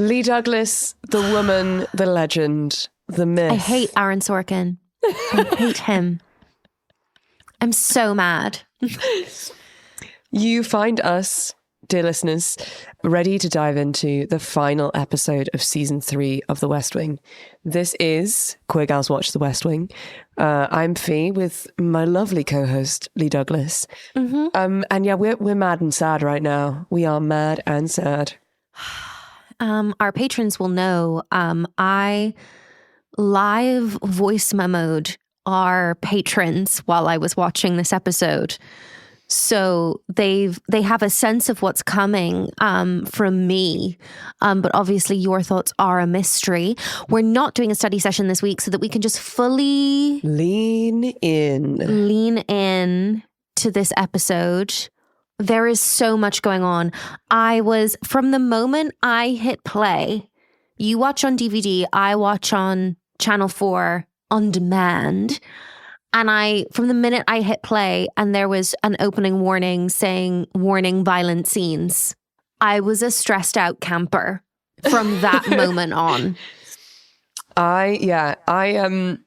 Leigh Douglas, the woman, the legend, the myth. I hate Aaron Sorkin. I hate him. I'm so mad. You find us, dear listeners, ready to dive into the final episode of season 3 of The West Wing. This is Queer Gals Watch The West Wing. I'm Fi with my lovely co-host, Leigh Douglas. And yeah, we're mad and sad right now. We are mad and sad. Our patrons will know I live voice memoed our patrons while I was watching this episode. So they have a sense of what's coming from me. But obviously your thoughts are a mystery. We're not doing a study session this week so that we can just fully lean in to this episode. There is so much going on. From the moment I hit play, you watch on DVD, I watch on Channel 4 on demand. And from the minute I hit play and there was an opening warning saying warning violent scenes, I was a stressed out camper from that moment on. The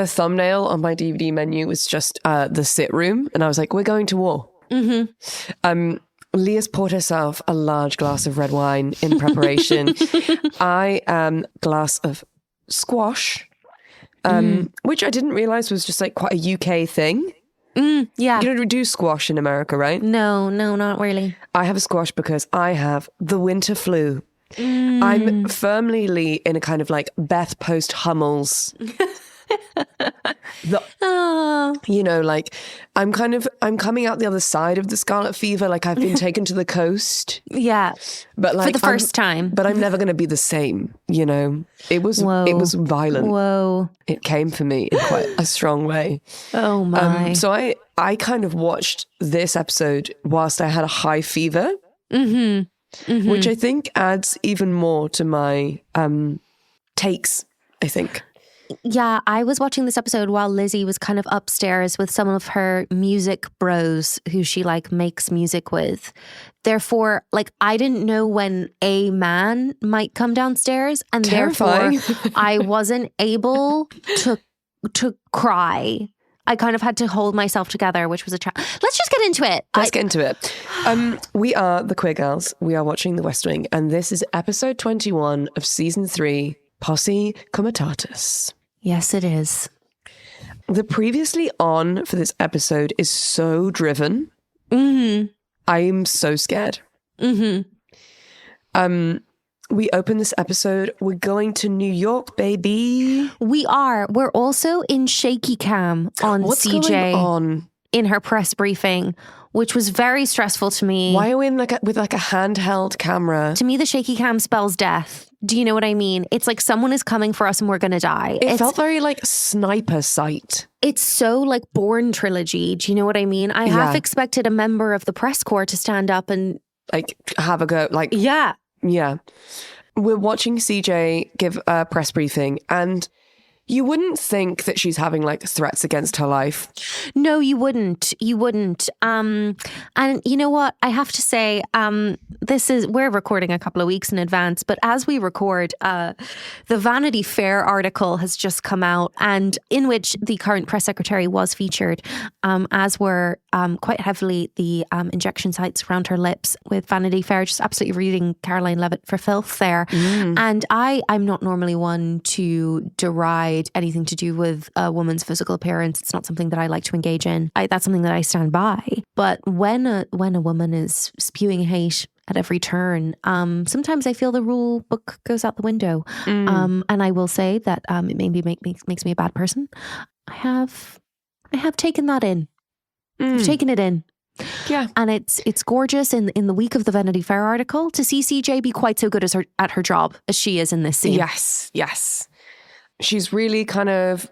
thumbnail on my DVD menu was just the sit room. And I was like, we're going to war. Mm-hmm. Leigh has poured herself a large glass of red wine in preparation. I glass of squash, which I didn't realize was just like quite a UK thing. Yeah. You don't do squash in America, right? No, not really. I have a squash because I have the winter flu. I'm firmly, Leigh, in a kind of like Beth post Hummels. Like I'm coming out the other side of the scarlet fever. Like I've been taken to the coast. Yeah. But like for the first time. But I'm never going to be the same, you know. It was violent. Whoa. It came for me in quite a strong way. Oh my. So I kind of watched this episode whilst I had a high fever. Which I think adds even more to my takes, I think. Yeah, I was watching this episode while Lizzie was kind of upstairs with some of her music bros who she like makes music with. Therefore, like I didn't know when a man might come downstairs, and Terrifying. Therefore I wasn't able to cry. I kind of had to hold myself together, which was a Let's just get into it. Let's get into it. We are the Queer Gals. We are watching The West Wing, and this is episode 21 of season 3, Posse Comitatus. Yes, it is. The previously on for this episode is so driven. I'm so scared. We open this episode. We're going to New York, baby. We are. We're also in shaky cam on What's CJ going on? In her press briefing, which was very stressful to me. Why are we in with a handheld camera? To me, the shaky cam spells death. Do you know what I mean? It's like someone is coming for us and we're going to die. It felt very like Sniper Sight. It's so like Bourne trilogy. Do you know what I mean? I half expected a member of the press corps to stand up and like have a go. Like yeah. We're watching CJ give a press briefing, and you wouldn't think that she's having like threats against her life. No, you wouldn't. And you know what? I have to say, we're recording a couple of weeks in advance, but as we record, the Vanity Fair article has just come out, and in which the current press secretary was featured, as were quite heavily the injection sites around her lips with Vanity Fair, just absolutely reading Caroline Levitt for filth there. And I'm not normally one to deride anything to do with a woman's physical appearance. It's not something that I like to engage in. That's something that I stand by. But when a woman is spewing hate at every turn, sometimes I feel the rule book goes out the window. And I will say that it maybe makes me a bad person. I have taken that in. I've taken it in. Yeah. And it's gorgeous in the week of the Vanity Fair article to see CJ be quite so good at her job as she is in this scene. Yes. She's really kind of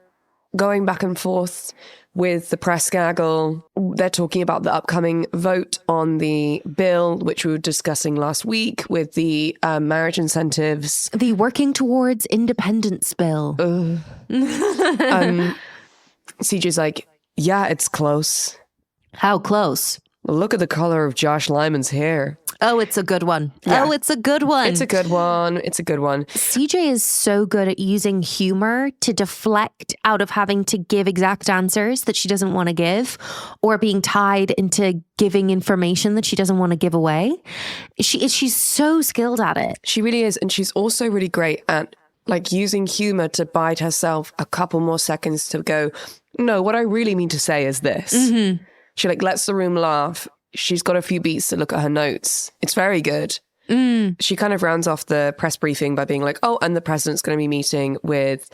going back and forth with the press gaggle. They're talking about the upcoming vote on the bill, which we were discussing last week with the marriage incentives. The Working Towards Independence bill. CJ's like, yeah, it's close. How close? Look at the color of Josh Lyman's hair. Oh, it's a good one. Yeah. Oh, it's a good one. It's a good one. It's a good one. CJ is so good at using humor to deflect out of having to give exact answers that she doesn't want to give, or being tied into giving information that she doesn't want to give away. She's so skilled at it. She really is. And she's also really great at like using humor to bide herself a couple more seconds to go, no, what I really mean to say is this. Mm-hmm. She like lets the room laugh. She's got a few beats to look at her notes. It's very good. She kind of rounds off the press briefing by being like, oh, and the president's going to be meeting with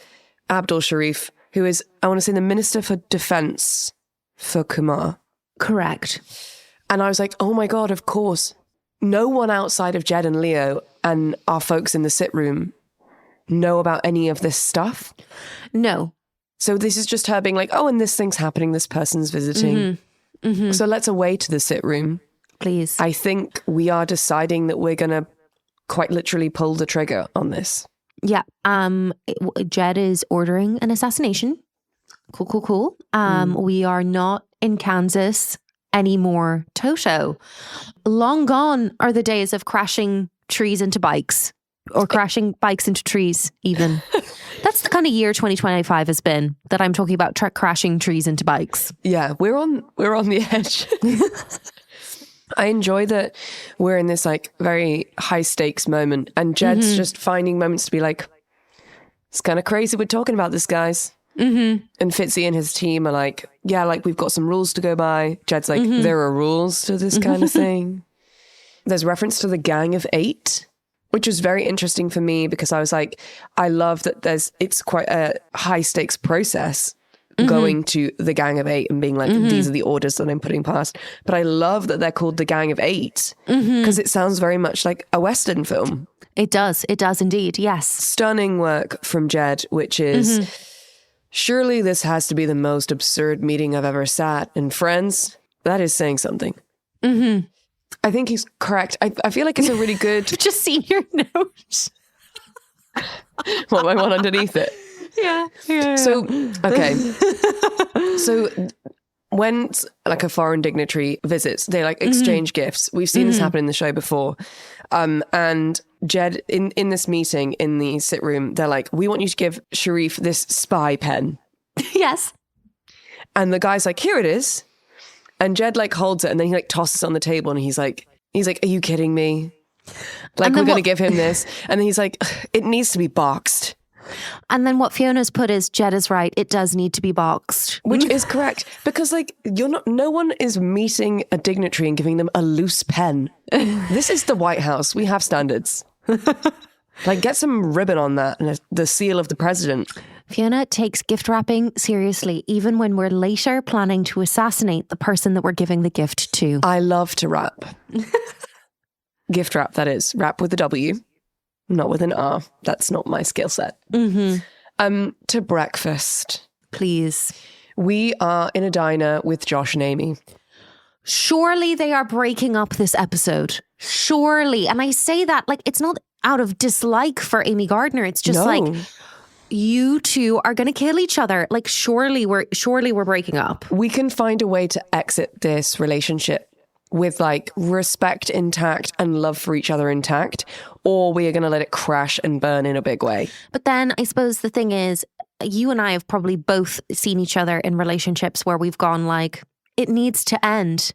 Abdul Sharif, who is, I want to say, the Minister for Defense for Kumar. Correct. And I was like, oh my God, of course. No one outside of Jed and Leo and our folks in the sit room know about any of this stuff. No. So this is just her being like, oh, and this thing's happening. This person's visiting. Mm-hmm. So let's away to the sit room. Please. I think we are deciding that we're going to quite literally pull the trigger on this. Yeah. Jed is ordering an assassination. Cool. We are not in Kansas anymore. Toto. Long gone are the days of crashing trees into bikes, or crashing bikes into trees even. That's the kind of year 2025 has been, that I'm talking about crashing trees into bikes. Yeah, we're on the edge. I enjoy that we're in this like very high stakes moment, and Jed's just finding moments to be like, it's kind of crazy we're talking about this, guys. And Fitzy and his team are like, yeah, like we've got some rules to go by. Jed's like, there are rules to this kind of thing. There's reference to the Gang of Eight, which was very interesting for me because I was like, I love that it's quite a high stakes process going to the Gang of Eight and being like, these are the orders that I'm putting past. But I love that they're called the Gang of Eight because it sounds very much like a Western film. It does indeed, yes. Stunning work from Jed, which is, surely this has to be the most absurd meeting I've ever sat. And friends, that is saying something. I think he's correct. I feel like it's a really good... Just seen your note. What, my one underneath it? Yeah. So, okay. So when like a foreign dignitary visits, they like exchange gifts. We've seen this happen in the show before. And Jed, in this meeting in the sit room, they're like, we want you to give Sharif this spy pen. Yes. And the guy's like, here it is. And Jed like holds it and then he like tosses it on the table and he's like, are you kidding me? Like, we're going to give him this. And then he's like, it needs to be boxed. And then what Fiona's put is, Jed is right, it does need to be boxed. Which is correct. Because like, no one is meeting a dignitary and giving them a loose pen. This is the White House. We have standards. Like, get some ribbon on that and the seal of the president. Fiona takes gift wrapping seriously, even when we're later planning to assassinate the person that we're giving the gift to. I love to wrap. Gift wrap, that is. Wrap with a W, not with an R. That's not my skill set. To breakfast. Please. We are in a diner with Josh and Amy. Surely they are breaking up this episode. Surely. And I say that like it's not out of dislike for Amy Gardner. It's just like, you two are going to kill each other. Like, surely we're breaking up. We can find a way to exit this relationship with like respect intact and love for each other intact, or we are going to let it crash and burn in a big way. But then I suppose the thing is, you and I have probably both seen each other in relationships where we've gone like, it needs to end.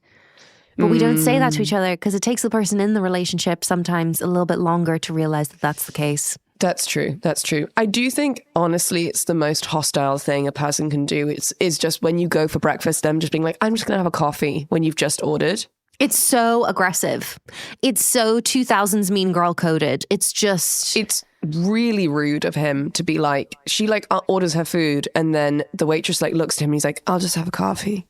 But we don't say that to each other because it takes the person in the relationship sometimes a little bit longer to realize that that's the case. That's true. That's true. I do think, honestly, it's the most hostile thing a person can do. Is just when you go for breakfast, them just being like, I'm just going to have a coffee when you've just ordered. It's so aggressive. It's so 2000s Mean Girl coded. It's really rude of him to be like, she like orders her food and then the waitress like looks to him and he's like, I'll just have a coffee.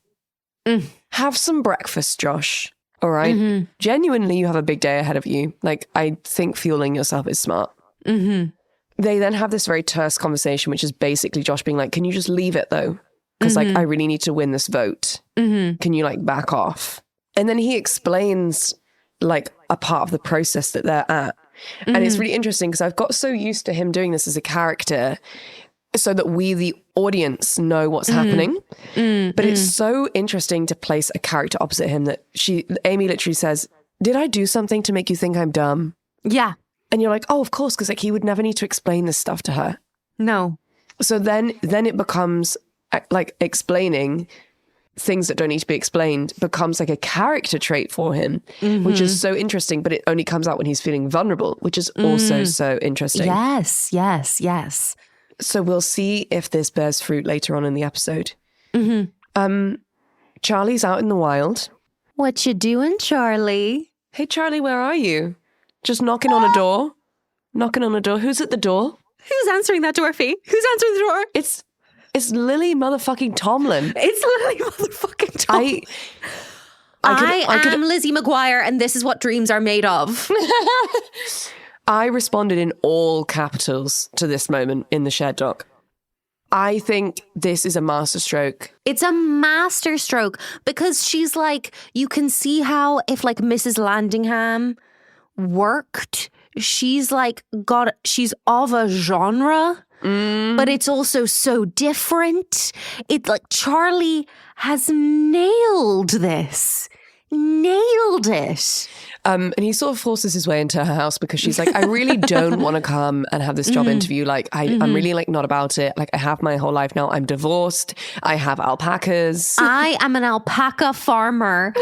Have some breakfast, Josh. All right. Genuinely, you have a big day ahead of you. Like, I think fueling yourself is smart. They then have this very terse conversation, which is basically Josh being like, can you just leave it though? Because like, I really need to win this vote. Can you like back off? And then he explains like a part of the process that they're at. And it's really interesting because I've got so used to him doing this as a character so that we, the audience, know what's happening. But it's so interesting to place a character opposite him that Amy literally says, did I do something to make you think I'm dumb? Yeah. And you're like, oh, of course, because like he would never need to explain this stuff to her. No. So then it becomes like explaining things that don't need to be explained becomes like a character trait for him, which is so interesting, but it only comes out when he's feeling vulnerable, which is also so interesting. Yes, yes, yes. So we'll see if this bears fruit later on in the episode. Charlie's out in the wild. What you doing, Charlie? Hey, Charlie, where are you? Just knocking on a door. Knocking on a door. Who's at the door? Who's answering that door, Fee? Who's answering the door? It's Lily motherfucking Tomlin. It's Lily motherfucking Tomlin. I am Lizzie McGuire, and this is what dreams are made of. I responded in all capitals to this moment in the shared doc. I think this is a masterstroke. It's a masterstroke because she's like, you can see how if like Mrs. Landingham worked, she's like she's of a genre, but it's also so different. It's like Charlie has nailed this. Nailed it. And he sort of forces his way into her house because she's like, I really don't want to come and have this job interview. Like, I'm really like not about it. Like, I have my whole life now. I'm divorced. I have alpacas. I am an alpaca farmer.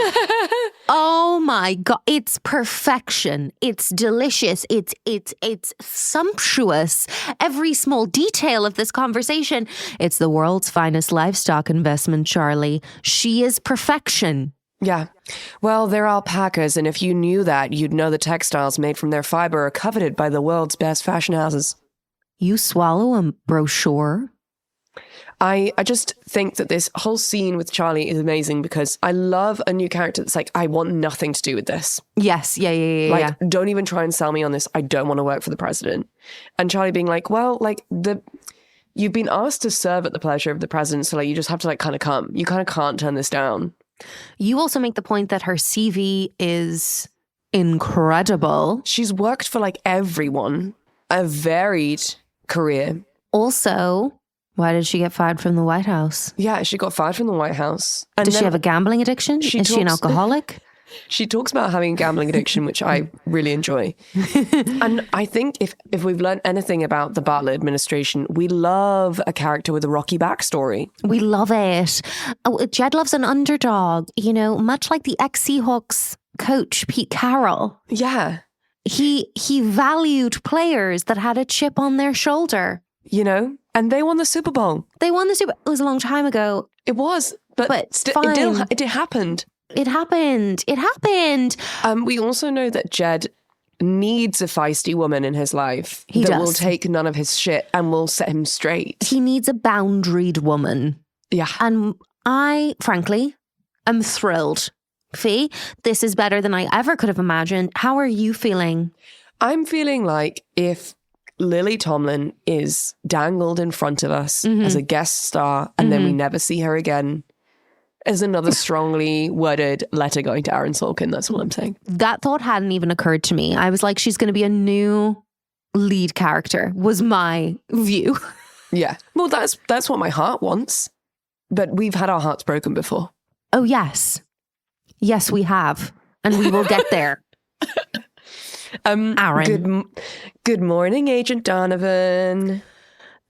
Oh my God. It's perfection. It's delicious. It's sumptuous. Every small detail of this conversation. It's the world's finest livestock investment, Charlie. She is perfection. Yeah. Well, they're alpacas, and if you knew that, you'd know the textiles made from their fiber are coveted by the world's best fashion houses. You swallow a brochure? I just think that this whole scene with Charlie is amazing because I love a new character that's like, I want nothing to do with this. Yes. Yeah. Like, don't even try and sell me on this. I don't want to work for the president. And Charlie being like, well, like you've been asked to serve at the pleasure of the president, so like you just have to like kind of come. You kind of can't turn this down. You also make the point that her CV is incredible. She's worked for like everyone, a varied career. Also, why did she get fired from the White House? Yeah, she got fired from the White House. And does she have a gambling addiction? Is she an alcoholic? She talks about having a gambling addiction, which I really enjoy. And I think if we've learned anything about the Bartlet administration, we love a character with a rocky backstory. We love it. Oh, Jed loves an underdog, you know, much like the ex-Seahawks coach, Pete Carroll. Yeah. He valued players that had a chip on their shoulder. You know, and they won the Super Bowl. They won the Super Bowl. It was a long time ago. It was, but it happened. It happened. We also know that Jed needs a feisty woman in his life will take none of his shit and will set him straight. He needs a boundaried woman. Yeah. And I, frankly, am thrilled. Fee, this is better than I ever could have imagined. How are you feeling? I'm feeling like if Lily Tomlin is dangled in front of us as a guest star and then we never see her again, as another strongly worded letter going to Aaron Sorkin. That's all I'm saying. That thought hadn't even occurred to me. I was like, she's going to be a new lead character, was my view. Yeah. Well, that's what my heart wants. But we've had our hearts broken before. Oh, yes. Yes, we have. And we will get there. Aaron. Good morning, Agent Donovan.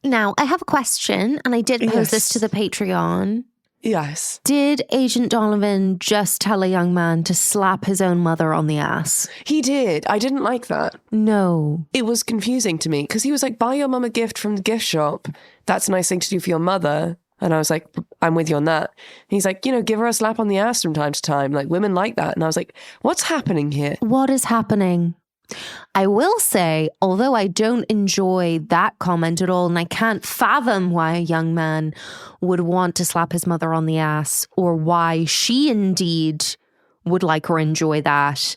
Now, I have a question, and I did pose this to the Patreon. Yes. Did Agent Donovan just tell a young man to slap his own mother on the ass? He did. I didn't like that. No. It was confusing to me because he was like, buy your mum a gift from the gift shop. That's a nice thing to do for your mother. And I was like, I'm with you on that. And he's like, you know, give her a slap on the ass from time to time. Like, women like that. And I was like, what's happening here? What is happening? I will say, although I don't enjoy that comment at all, and I can't fathom why a young man would want to slap his mother on the ass or why she indeed would like or enjoy that.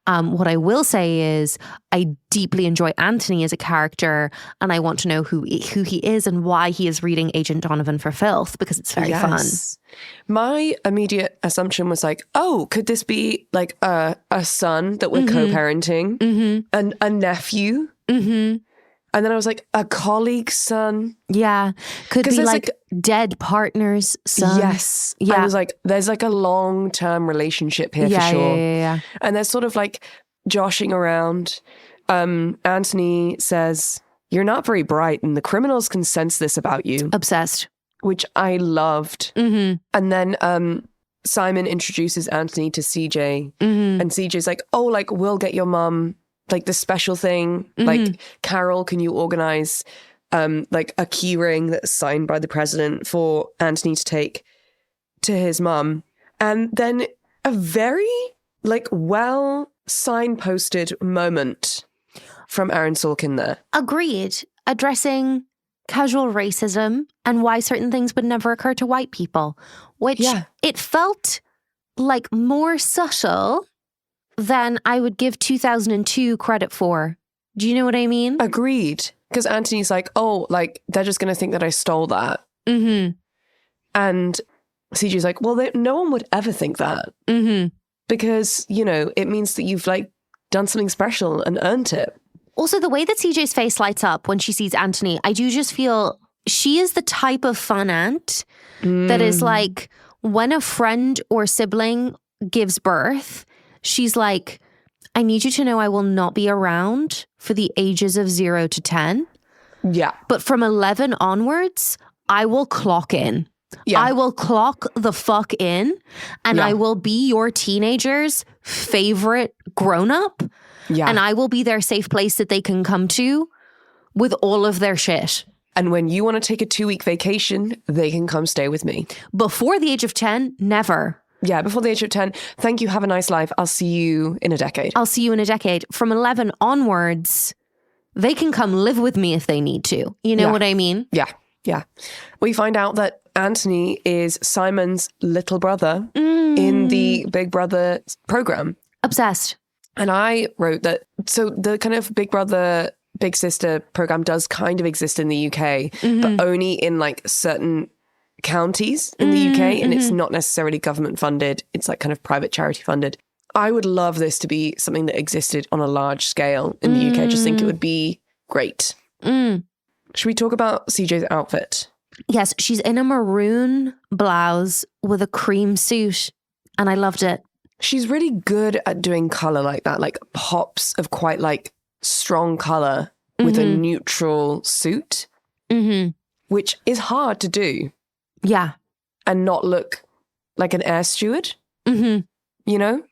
What I will say is I deeply enjoy Anthony as a character, and I want to know who he is and why he is reading Agent Donovan for filth, because it's very fun. My immediate assumption was like, oh, could this be like a son that we're co-parenting and a nephew? And then I was like, a colleague's son? Yeah. Could be like dead partner's son. Yes. Yeah. I was like, there's like a long-term relationship here for sure. Yeah. And they're sort of like joshing around. Anthony says, you're not very bright and the criminals can sense this about you. Obsessed. Which I loved. Mm-hmm. And then Simon introduces Anthony to CJ. Mm-hmm. And CJ's like, oh, like, we'll get your mum like the special thing. Mm-hmm. Like, Carol, can you organize like a key ring that's signed by the president for Anthony to take to his mum? And then a very like well signposted moment from Aaron Sorkin there. Agreed. Addressing casual racism and why certain things would never occur to white people, which it felt like more subtle than I would give 2002 credit for. Do you know what I mean? Agreed. Because Anthony's like, oh, like, they're just going to think that I stole that. Mm-hmm. And CJ's like, well, no one would ever think that. Mm-hmm. Because, you know, it means that you've like done something special and earned it. Also, the way that CJ's face lights up when she sees Anthony, I do just feel she is the type of fun aunt that is like, when a friend or sibling gives birth, she's like, I need you to know I will not be around for the ages of 0 to 10. Yeah. But from 11 onwards, I will clock in. Yeah. I will clock the fuck in and I will be your teenager's favorite grown-up. Yeah. And I will be their safe place that they can come to with all of their shit. And when you want to take a 2-week vacation, they can come stay with me. Before the age of 10, never. Yeah, before the age of 10. Thank you. Have a nice life. I'll see you in a decade. I'll see you in a decade. From 11 onwards, they can come live with me if they need to. You know what I mean? Yeah. Yeah. We find out that Anthony is Simon's little brother in the Big Brother program. Obsessed. And I wrote that, so the kind of Big Brother, Big Sister program does kind of exist in the UK, but only in like certain counties in the UK, and it's not necessarily government funded. It's like kind of private charity funded. I would love this to be something that existed on a large scale in the UK. I just think it would be great. Should we talk about CJ's outfit? Yes, she's in a maroon blouse with a cream suit, and I loved it. She's really good at doing color like that, like pops of quite like strong color with a neutral suit, which is hard to do. Yeah. And not look like an air steward, you know?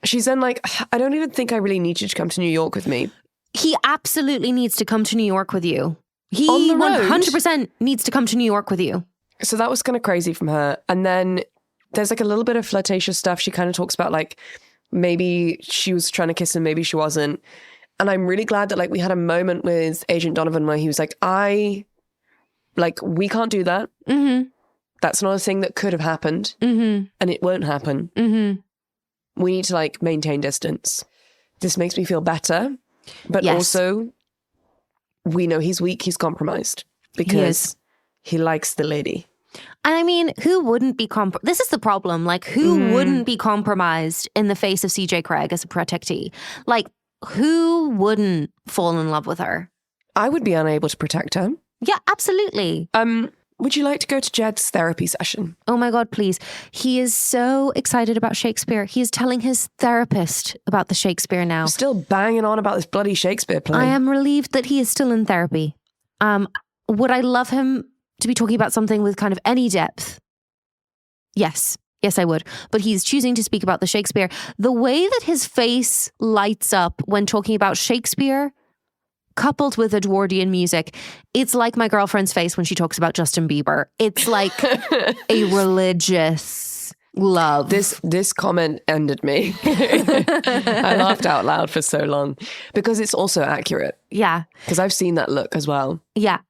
She's then like, I don't even think I really need you to come to New York with me. He absolutely needs to come to New York with you. He On the road? 100% needs to come to New York with you. So that was kind of crazy from her. And then there's like a little bit of flirtatious stuff. She kind of talks about like, maybe she was trying to kiss him, maybe she wasn't. And I'm really glad that like we had a moment with Agent Donovan where he was like, we can't do that. That's not a thing that could have happened. And it won't happen. We need to like maintain distance. This makes me feel better. But also, we know he's weak, he's compromised. Because he likes the lady. And I mean, who wouldn't be this is the problem. Like, who wouldn't be compromised in the face of CJ Cregg as a protectee? Like, who wouldn't fall in love with her? I would be unable to protect her. Yeah, absolutely. Would you like to go to Jed's therapy session? Oh my God, please. He is so excited about Shakespeare. He is telling his therapist about the Shakespeare now. Still banging on about this bloody Shakespeare play. I am relieved that he is still in therapy. Would I love him to be talking about something with kind of any depth? Yes. Yes, I would. But he's choosing to speak about the Shakespeare. The way that his face lights up when talking about Shakespeare, coupled with Edwardian music, it's like my girlfriend's face when she talks about Justin Bieber. It's like a religious love. This comment ended me. I laughed out loud for so long because it's also accurate. Yeah. Because I've seen that look as well. Yeah.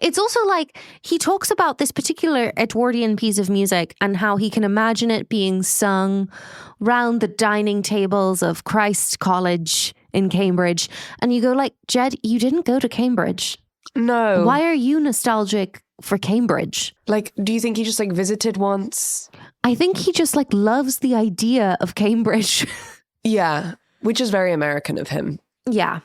It's also like he talks about this particular Edwardian piece of music and how he can imagine it being sung round the dining tables of Christ College in Cambridge. And you go like, Jed, you didn't go to Cambridge. No. Why are you nostalgic for Cambridge? Like, do you think he just like visited once? I think he just like loves the idea of Cambridge. Yeah, which is very American of him. Yeah.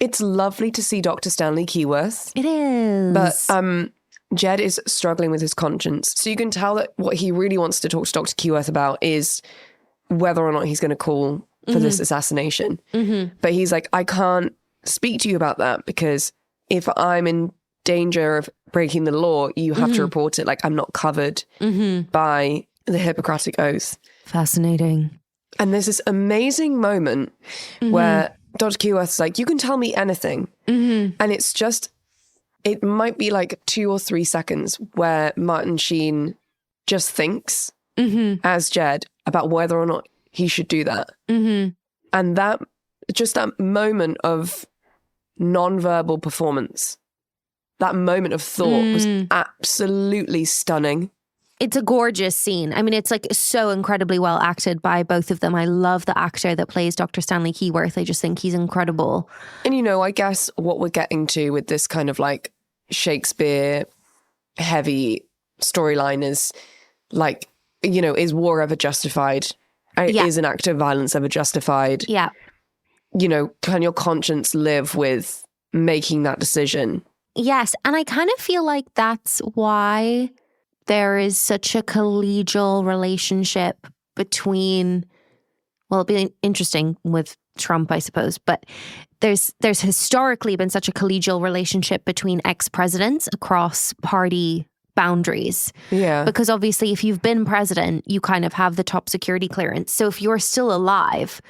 It's lovely to see Dr. Stanley Keyworth. It is. But Jed is struggling with his conscience. So you can tell that what he really wants to talk to Dr. Keyworth about is whether or not he's going to call for this assassination. But he's like, I can't speak to you about that because if I'm in danger of breaking the law, you have to report it. Like, I'm not covered by the Hippocratic Oath. Fascinating. And there's this amazing moment where Dr. Keyworth's like, you can tell me anything. And it's just, it might be like 2 or 3 seconds where Martin Sheen just thinks as Jed about whether or not he should do that. And that, just that moment of non-verbal performance, that moment of thought was absolutely stunning. It's a gorgeous scene. I mean, it's like so incredibly well acted by both of them. I love the actor that plays Dr. Stanley Keyworth. I just think he's incredible. And, you know, I guess what we're getting to with this kind of like Shakespeare heavy storyline is like, you know, is war ever justified? Is an act of violence ever justified? Yeah. You know, can your conscience live with making that decision? Yes. And I kind of feel like that's why there is such a collegial relationship between, well, it'd be interesting with Trump, I suppose, but there's historically been such a collegial relationship between ex-presidents across party boundaries. Yeah. Because obviously if you've been president, you kind of have the top security clearance. So if you're still alive,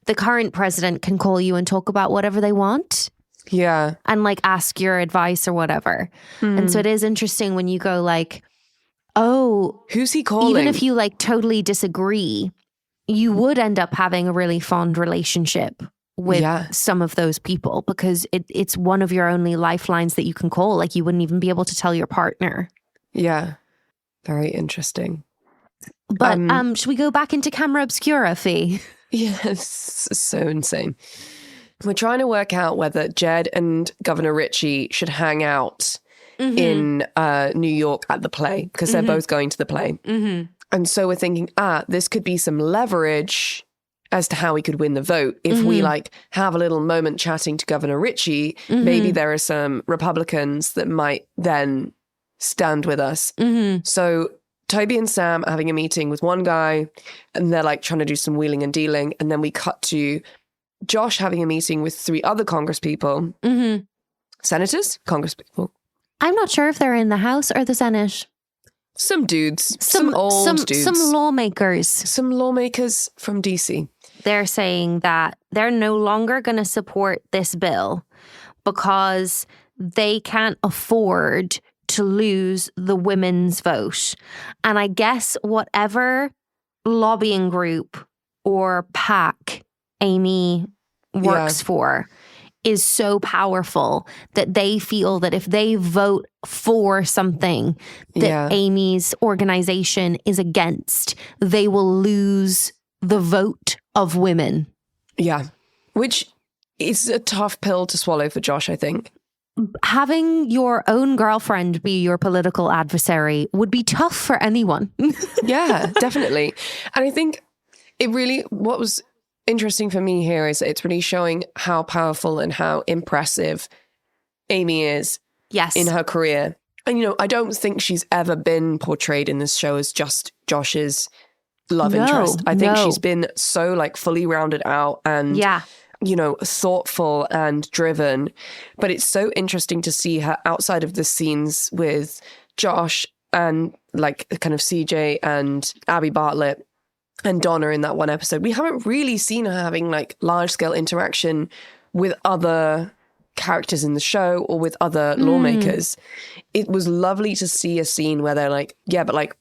the current president can call you and talk about whatever they want. Yeah. And like ask your advice or whatever. And so it is interesting when you go like, oh, who's he calling? Even if you like totally disagree, you would end up having a really fond relationship with some of those people because it's one of your only lifelines that you can call. Like you wouldn't even be able to tell your partner. Yeah. Very interesting. But should we go back into camera obscura, Fi? Yes, so insane. We're trying to work out whether Jed and Governor Ritchie should hang out in New York at the play because they're both going to the play. And so we're thinking, this could be some leverage as to how we could win the vote. If we like have a little moment chatting to Governor Ritchie, maybe there are some Republicans that might then stand with us. So Toby and Sam are having a meeting with one guy and they're like trying to do some wheeling and dealing. And then we cut to Josh having a meeting with 3 other Congress people. Senators? Congress people. I'm not sure if they're in the House or the Senate. Some dudes. Some old dudes. Some lawmakers. Some lawmakers from DC. They're saying that they're no longer going to support this bill because they can't afford to lose the women's vote. And I guess whatever lobbying group or PAC Amy works for is so powerful that they feel that if they vote for something that Amy's organization is against, they will lose the vote of women. Yeah. Which is a tough pill to swallow for Josh, I think. Having your own girlfriend be your political adversary would be tough for anyone. Yeah, definitely. And I think what was interesting for me here is it's really showing how powerful and how impressive Amy is in her career. And, you know, I don't think she's ever been portrayed in this show as just Josh's love interest. I think she's been so like fully rounded out and, you know, thoughtful and driven. But it's so interesting to see her outside of the scenes with Josh and like kind of CJ and Abby Bartlett and Donna in that one episode. We haven't really seen her having like large scale interaction with other characters in the show or with other lawmakers. It was lovely to see a scene where they're like, yeah, but like,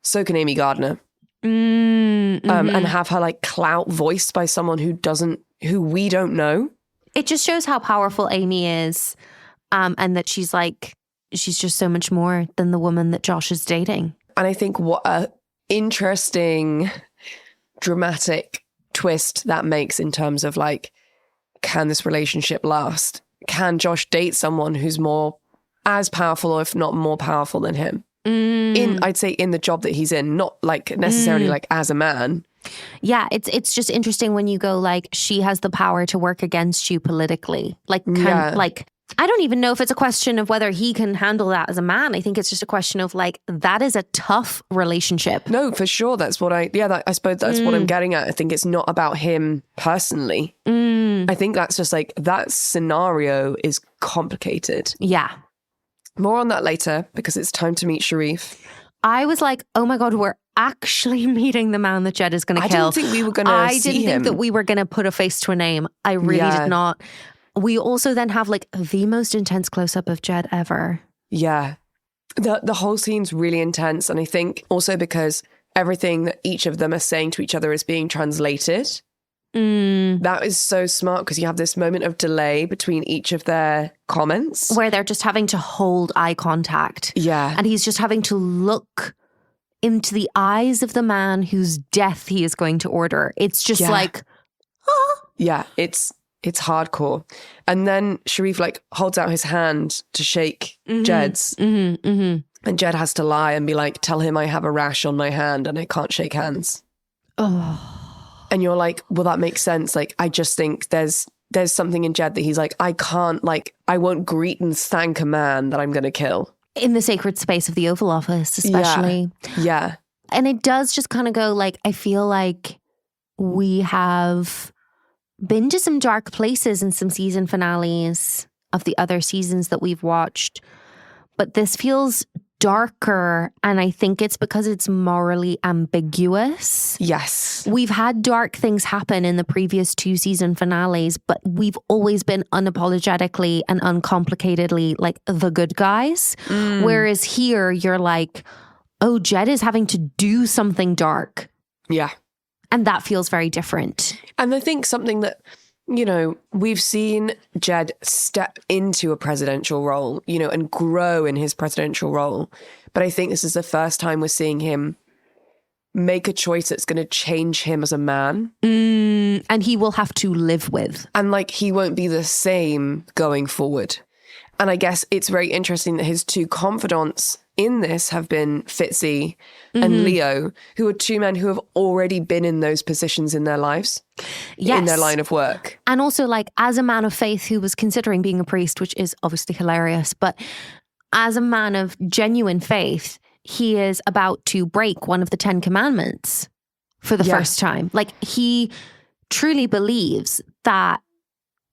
so can Amy Gardner. And have her like clout voiced by someone who we don't know. It just shows how powerful Amy is, and that she's just so much more than the woman that Josh is dating. And I think what a interesting dramatic twist that makes in terms of like, can this relationship last? Can Josh date someone who's more as powerful or if not more powerful than him? I'd say in the job that he's in, not like necessarily like as a man. Yeah, it's just interesting when you go like, she has the power to work against you politically. Like, I don't even know if it's a question of whether he can handle that as a man. I think it's just a question of like, that is a tough relationship. No, for sure. That's what I suppose that's what I'm getting at. I think it's not about him personally. I think that's just like, that scenario is complicated. Yeah. More on that later, because it's time to meet Sharif. I was like, oh my God, we're actually meeting the man that Jed is going to kill. I didn't think we were going to see him. I didn't think that we were going to put a face to a name. I really did not. We also then have like the most intense close-up of Jed ever. Yeah. The whole scene's really intense. And I think also because everything that each of them are saying to each other is being translated. That is so smart, because you have this moment of delay between each of their comments. Where they're just having to hold eye contact. Yeah. And he's just having to look into the eyes of the man whose death he is going to order. It's just like, Yeah, it's hardcore. And then Sharif like holds out his hand to shake Jed's. And Jed has to lie and be like, tell him I have a rash on my hand and I can't shake hands. And you're like, well, that makes sense. Like, I just think there's something in Jed that he's like, I can't, like, I won't greet and thank a man that I'm going to kill. In the sacred space of the Oval Office, especially. Yeah. And it does just kind of go like, I feel like we have been to some dark places in some season finales of the other seasons that we've watched. But this feels darker, and I think it's because it's morally ambiguous. Yes. We've had dark things happen in the previous 2 season finales, but we've always been unapologetically and uncomplicatedly like the good guys. Whereas here you're like, oh, Jed is having to do something dark. Yeah. And that feels very different. And I think something that, you know, we've seen Jed step into a presidential role, you know, and grow in his presidential role. But I think this is the first time we're seeing him make a choice that's going to change him as a man. And he will have to live with. And like, he won't be the same going forward. And I guess it's very interesting that his 2 confidants in this have been Fitzy and Leo, who are 2 men who have already been in those positions in their lives, in their line of work. And also like as a man of faith who was considering being a priest, which is obviously hilarious, but as a man of genuine faith, he is about to break one of the 10 commandments for the first time. Like, he truly believes that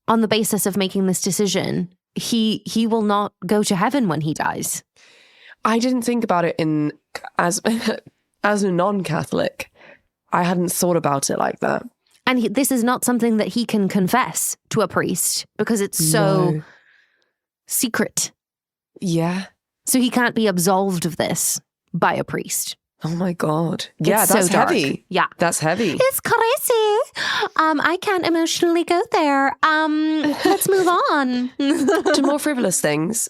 on the basis of making this decision, he will not go to heaven when he dies. I didn't think about it as a non-Catholic. I hadn't thought about it like that. And this is not something that he can confess to a priest because it's so secret. Yeah. So he can't be absolved of this by a priest. Oh my God. Yeah, it's that's so dark. heavy. Yeah. That's heavy. It's crazy. I can't emotionally go there. Let's move on. To more frivolous things.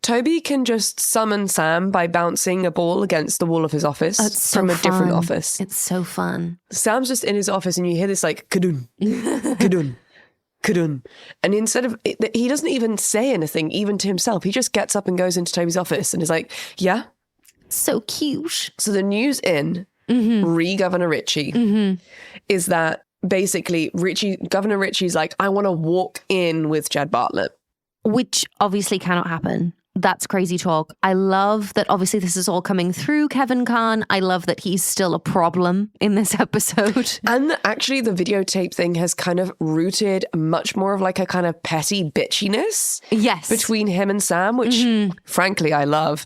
Toby can just summon Sam by bouncing a ball against the wall of his office from a different office. It's so fun. Sam's just in his office and you hear this like, kadun, kadun, kadun. And instead of, he doesn't even say anything, even to himself. He just gets up and goes into Toby's office and is like, yeah. So cute. So the news in Governor Ritchie is that basically Governor Ritchie's like, I want to walk in with Jed Bartlet. Which obviously cannot happen. That's crazy talk. I love that obviously this is all coming through Kevin Khan. I love that he's still a problem in this episode. And actually the videotape thing has kind of rooted much more of like a kind of petty bitchiness between him and Sam, which frankly I love.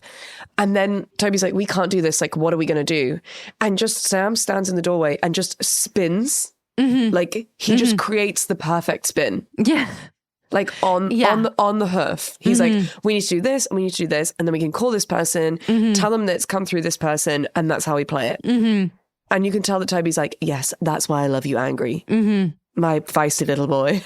And then Toby's like, we can't do this. Like, what are we going to do? And just Sam stands in the doorway and just spins. Like he just creates the perfect spin. Yeah. Like on the hoof. He's like, we need to do this and we need to do this. And then we can call this person, tell them that it's come through this person. And that's how we play it. And you can tell that Toby's like, yes, that's why I love you angry. My feisty little boy.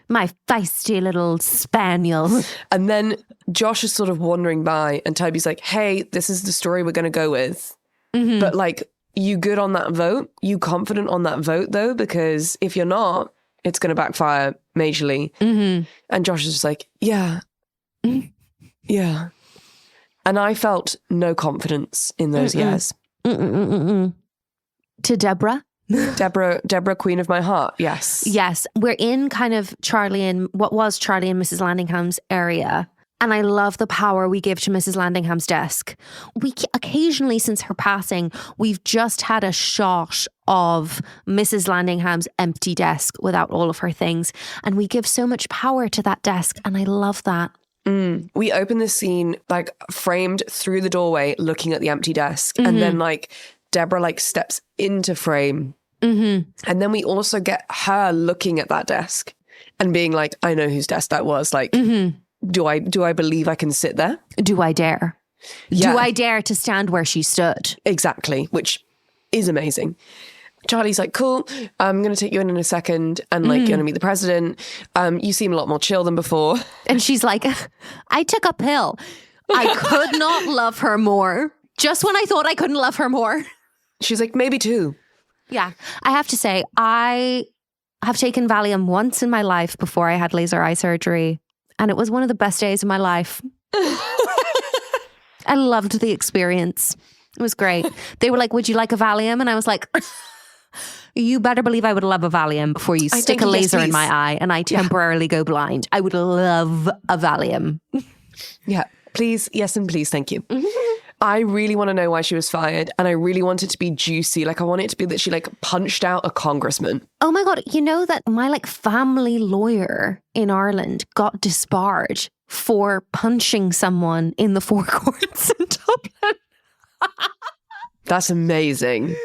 My feisty little spaniel. And then Josh is sort of wandering by and Toby's like, hey, this is the story we're going to go with. But like, you good on that vote? You confident on that vote though? Because if you're not, it's going to backfire majorly. And Josh is just like, yeah. Yeah. And I felt no confidence in those years. to Deborah. Deborah, Queen of My Heart. Yes. Yes. We're in kind of Charlie and Mrs. Landingham's area. And I love the power we give to Mrs. Landingham's desk. We occasionally, since her passing, we've just had a shot of Mrs. Landingham's empty desk without all of her things. And we give so much power to that desk. And I love that. We open this scene like framed through the doorway looking at the empty desk. And then like Deborah like steps into frame. And then we also get her looking at that desk and being like, I know whose desk that was. Like, do I believe I can sit there? Do I dare? Yeah. Do I dare to stand where she stood? Exactly, which is amazing. Charlie's like, cool, I'm going to take you in a second and like, you're going to meet the president. You seem a lot more chill than before. And she's like, I took a pill. I could not love her more. Just when I thought I couldn't love her more. She's like, maybe two. Yeah. I have to say, I have taken Valium once in my life before I had laser eye surgery. And it was one of the best days of my life. I loved the experience. It was great. They were like, would you like a Valium? And I was like, you better believe I would love a Valium before you stick a laser in my eye and I temporarily go blind. I would love a Valium. Yeah, please. Yes, and please. Thank you. I really want to know why she was fired. And I really want it to be juicy. Like, I want it to be that she like punched out a congressman. Oh my God. You know that my like family lawyer in Ireland got disbarred for punching someone in the forecourts in Dublin. That's amazing.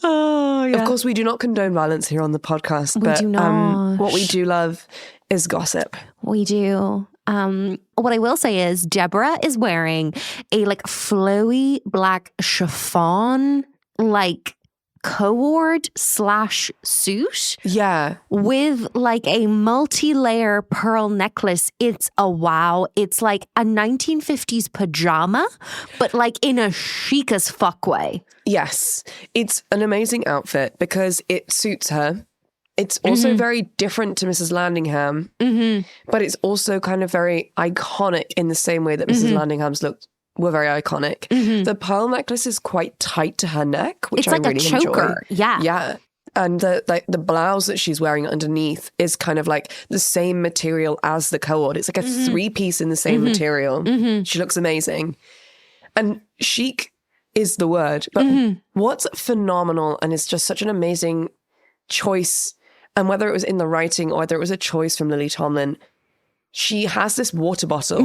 Oh, yeah. Of course, we do not condone violence here on the podcast. We do not. What we do love is gossip. We do. What I will say is Deborah is wearing a like flowy black chiffon like cord / suit. Yeah. With like a multi-layer pearl necklace. It's a wow. It's like a 1950s pajama, but like in a chic as fuck way. Yes. It's an amazing outfit because it suits her. It's also very different to Mrs. Landingham, but it's also kind of very iconic in the same way that Mrs. Landingham's were very iconic. The pearl necklace is quite tight to her neck, which it's like I really a choker. enjoy. Yeah. Yeah. And the blouse that she's wearing underneath is kind of like the same material as the cord. It's like a 3-piece in the same material. She looks amazing. And chic is the word. But what's phenomenal and is just such an amazing choice, and whether it was in the writing or whether it was a choice from Lily Tomlin, she has this water bottle,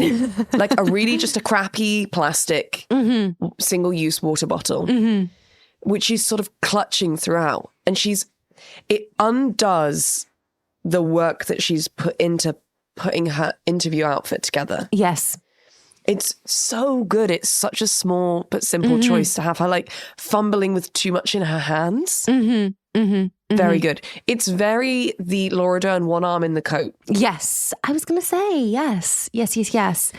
like just a crappy plastic single-use water bottle, which she's sort of clutching throughout. And it undoes the work that she's put into putting her interview outfit together. Yes. It's so good. It's such a small but simple choice to have her like fumbling with too much in her hands. Very good. It's very the Laura Dern one arm in the coat. Yes. I was going to say yes. Yes.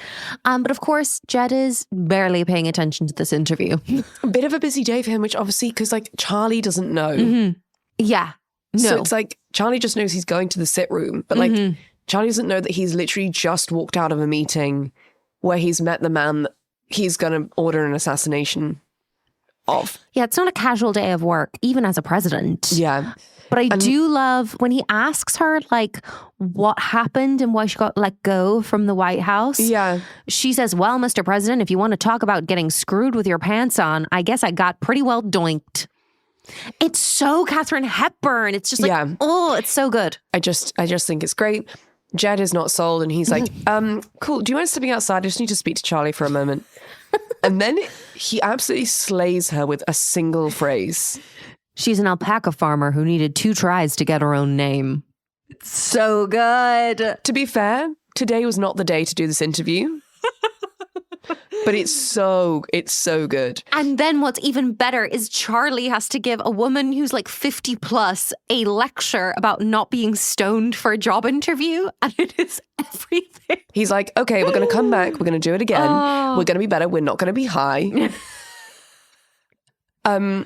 But of course, Jed is barely paying attention to this interview. A bit of a busy day for him, which obviously, because like Charlie doesn't know. Yeah. No. So it's like Charlie just knows he's going to the sit room, but like Charlie doesn't know that he's literally just walked out of a meeting where he's met the man that he's going to order an assassination of. Yeah, it's not a casual day of work, even as a president. Yeah. But I do love when he asks her, like, what happened and why she got let go from the White House. Yeah. She says, well, Mr. President, if you want to talk about getting screwed with your pants on, I guess I got pretty well doinked. It's so Katharine Hepburn. It's just like, oh, it's so good. I just think it's great. Jed is not sold and he's like, cool, do you mind stepping outside? I just need to speak to Charlie for a moment. And then he absolutely slays her with a single phrase. She's an alpaca farmer who needed 2 tries to get her own name. It's so good. To be fair, today was not the day to do this interview. But it's so good. And then what's even better is Charlie has to give a woman who's like 50 plus a lecture about not being stoned for a job interview. And it is everything. He's like, okay, we're going to come back. We're going to do it again. We're going to be better. We're not going to be high. But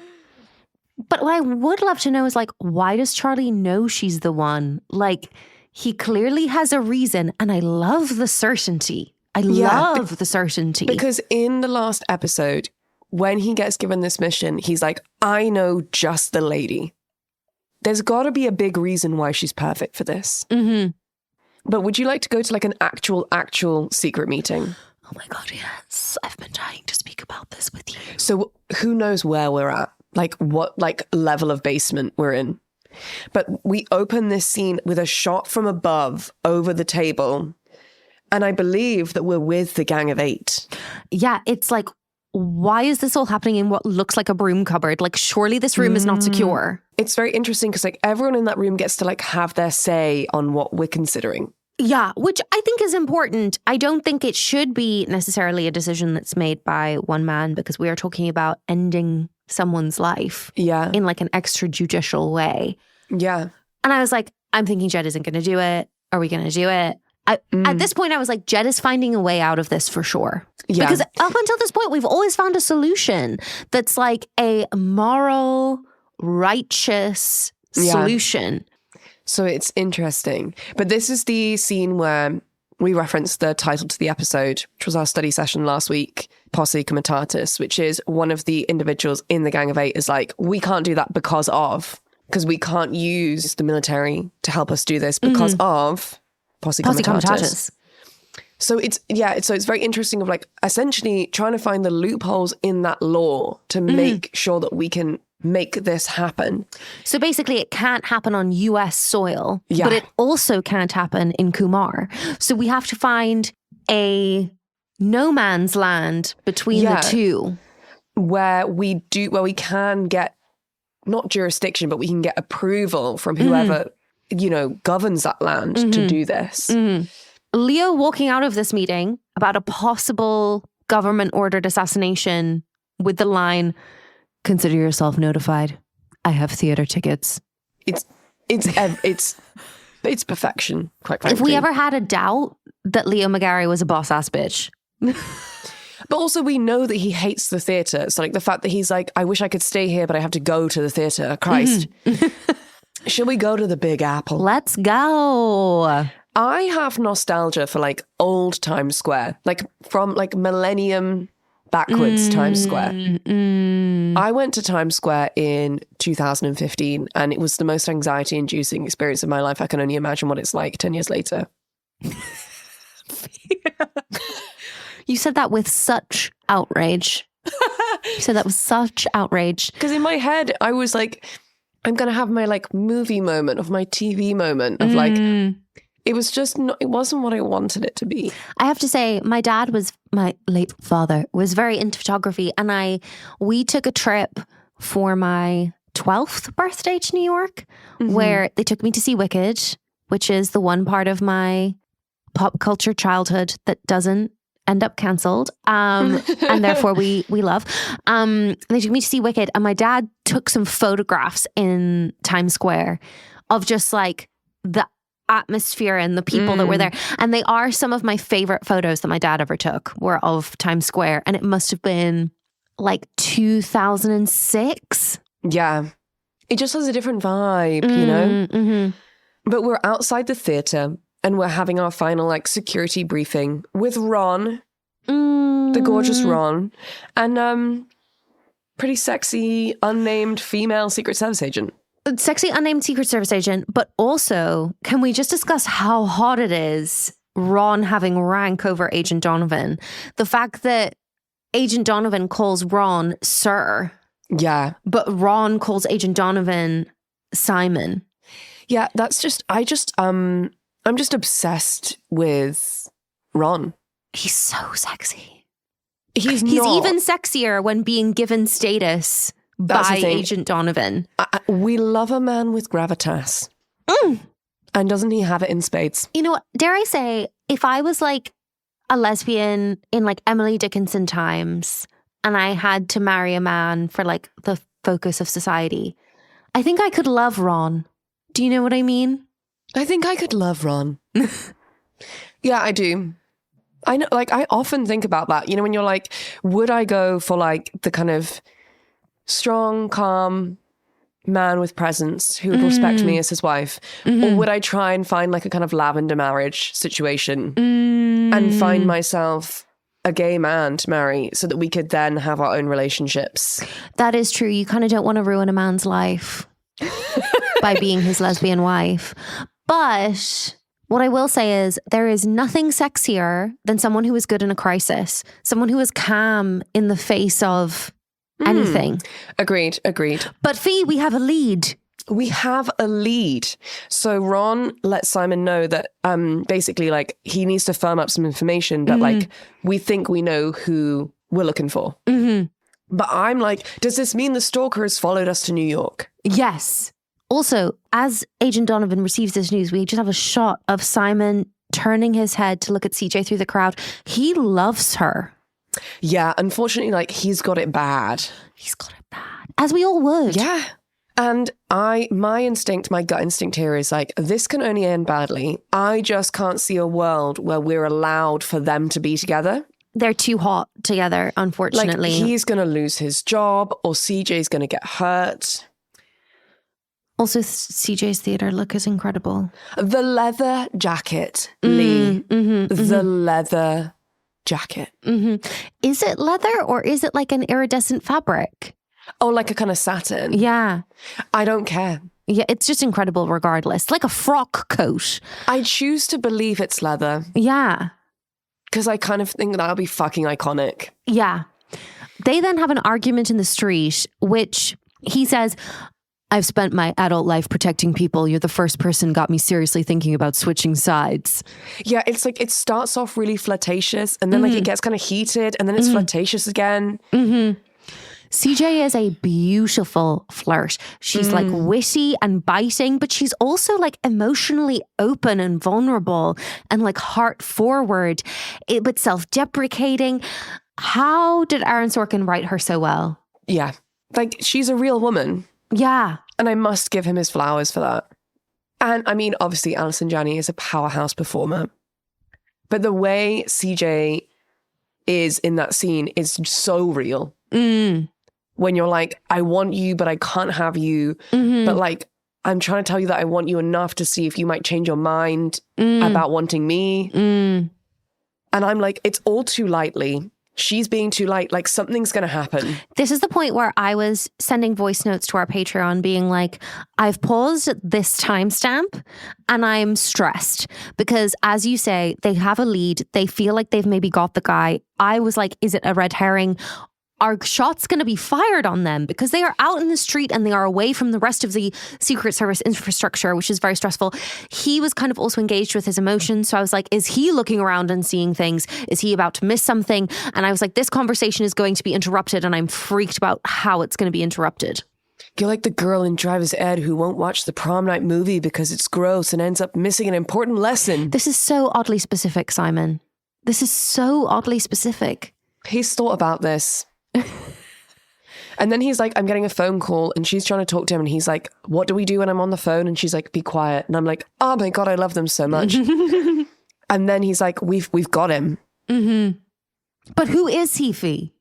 what I would love to know is like, why does Charlie know she's the one? Like, he clearly has a reason. And I love the certainty. I love the certainty. Because in the last episode, when he gets given this mission, he's like, I know just the lady. There's got to be a big reason why she's perfect for this. Mm-hmm. But would you like to go to like an actual secret meeting? Oh my God, yes. I've been dying to speak about this with you. So who knows where we're at? Like what like level of basement we're in. But we open this scene with a shot from above over the table. And I believe that we're with the Gang of 8. Yeah, it's like, why is this all happening in what looks like a broom cupboard? Like, surely this room is not secure. It's very interesting because like everyone in that room gets to like have their say on what we're considering. Yeah, which I think is important. I don't think it should be necessarily a decision that's made by one man, because we are talking about ending someone's life in like an extrajudicial way. Yeah. And I was like, I'm thinking Jed isn't going to do it. Are we going to do it? At this point, I was like, Jed is finding a way out of this for sure. Yeah. Because up until this point, we've always found a solution that's like a moral, righteous solution. So it's interesting. But this is the scene where we referenced the title to the episode, which was our study session last week, Posse Comitatus, which is one of the individuals in the Gang of 8 is like, we can't do that because we can't use the military to help us do this because of Posse Comitatus. So it's very interesting of like essentially trying to find the loopholes in that law to make sure that we can make this happen. So basically it can't happen on US soil, but it also can't happen in Kumar. So we have to find a no man's land between the two. Where we can get not jurisdiction, but we can get approval from whoever, governs that land to do this. Leo walking out of this meeting about a possible government-ordered assassination with the line, "Consider yourself notified. I have theater tickets." It's perfection, quite frankly. If we ever had a doubt that Leo McGarry was a boss-ass bitch. But also we know that he hates the theatre. So like the fact that he's like, I wish I could stay here, but I have to go to the theatre. Christ. Should we go to the Big Apple? Let's go. I have nostalgia for like old Times Square, like from like millennium backwards Times Square. I went to Times Square in 2015 and it was the most anxiety-inducing experience of my life. I can only imagine what it's like 10 years later. You said that with such outrage. You said that with such outrage. Because in my head, I was like, I'm going to have my like movie moment of my TV moment of like, it was just not, it wasn't what I wanted it to be. I have to say, my late father was very into photography, and we took a trip for my 12th birthday to New York, where they took me to see Wicked, which is the one part of my pop culture childhood that doesn't end up cancelled, and therefore we love. They took me to see Wicked, and my dad took some photographs in Times Square of just like the atmosphere and the people that were there. And they are some of my favorite photos that my dad ever took were of Times Square. And it must have been like 2006. Yeah. It just has a different vibe, you know? But we're outside the theatre and we're having our final like security briefing with Ron, the gorgeous Ron, and pretty sexy, unnamed female Secret Service agent. Sexy, unnamed Secret Service agent, but also, can we just discuss how hot it is, Ron having rank over Agent Donovan? The fact that Agent Donovan calls Ron Sir. Yeah. But Ron calls Agent Donovan Simon. Yeah, I'm just obsessed with Ron. He's so sexy. He's even sexier when being given status by Agent Donovan. We love a man with gravitas. And doesn't he have it in spades? You know what? Dare I say, if I was like a lesbian in like Emily Dickinson times and I had to marry a man for like the focus of society, I think I could love Ron. Do you know what I mean? I think I could love Ron. Yeah, I do. I know, like, I often think about that. You know, when you're like, would I go for like the kind of strong, calm man with presence who would respect me as his wife? Or would I try and find like a kind of lavender marriage situation and find myself a gay man to marry so that we could then have our own relationships. That is true. You kind of don't want to ruin a man's life by being his lesbian wife. But what I will say is there is nothing sexier than someone who is good in a crisis, someone who is calm in the face of anything. Agreed. But Fi, we have a lead. We have a lead. So Ron lets Simon know that basically like he needs to firm up some information, but like we think we know who we're looking for. But I'm like, does this mean the stalker has followed us to New York? Yes. Also, as Agent Donovan receives this news, we just have a shot of Simon turning his head to look at CJ through the crowd. He loves her. Yeah, unfortunately, like he's got it bad. He's got it bad. As we all would. Yeah. And my gut instinct here is like, this can only end badly. I just can't see a world where we're allowed for them to be together. They're too hot together, unfortunately. Like he's going to lose his job or CJ's going to get hurt. Also, CJ's theatre look is incredible. The leather jacket, Lee. The leather jacket. Is it leather or is it like an iridescent fabric? Oh, like a kind of satin. Yeah. I don't care. Yeah, it's just incredible regardless. Like a frock coat. I choose to believe it's leather. Yeah. Because I kind of think that'll be fucking iconic. Yeah. They then have an argument in the street, which he says, I've spent my adult life protecting people. You're the first person got me seriously thinking about switching sides. Yeah, it's like it starts off really flirtatious and then like it gets kind of heated and then it's flirtatious again. CJ is a beautiful flirt. She's like witty and biting, but she's also like emotionally open and vulnerable and like heart forward, but self-deprecating. How did Aaron Sorkin write her so well? Yeah, like she's a real woman. Yeah. And I must give him his flowers for that. And I mean, obviously, Alison Janney is a powerhouse performer. But the way CJ is in that scene is so real. When you're like, I want you, but I can't have you. But like, I'm trying to tell you that I want you enough to see if you might change your mind about wanting me. And I'm like, it's all too lightly. She's being too light. Like something's going to happen. This is the point where I was sending voice notes to our Patreon being like, I've paused at this timestamp and I'm stressed because as you say, they have a lead. They feel like they've maybe got the guy. I was like, is it a red herring? Are shots going to be fired on them? Because they are out in the street and they are away from the rest of the Secret Service infrastructure, which is very stressful. He was kind of also engaged with his emotions. So I was like, is he looking around and seeing things? Is he about to miss something? And I was like, this conversation is going to be interrupted and I'm freaked about how it's going to be interrupted. You're like the girl in Driver's Ed who won't watch the prom night movie because it's gross and ends up missing an important lesson. This is so oddly specific, Simon. This is so oddly specific. He's thought about this. And then he's like, I'm getting a phone call and she's trying to talk to him and he's like, what do we do when I'm on the phone? And she's like, be quiet. And I'm like, oh my God, I love them so much. And then he's like, we've got him. But who is he, Fi?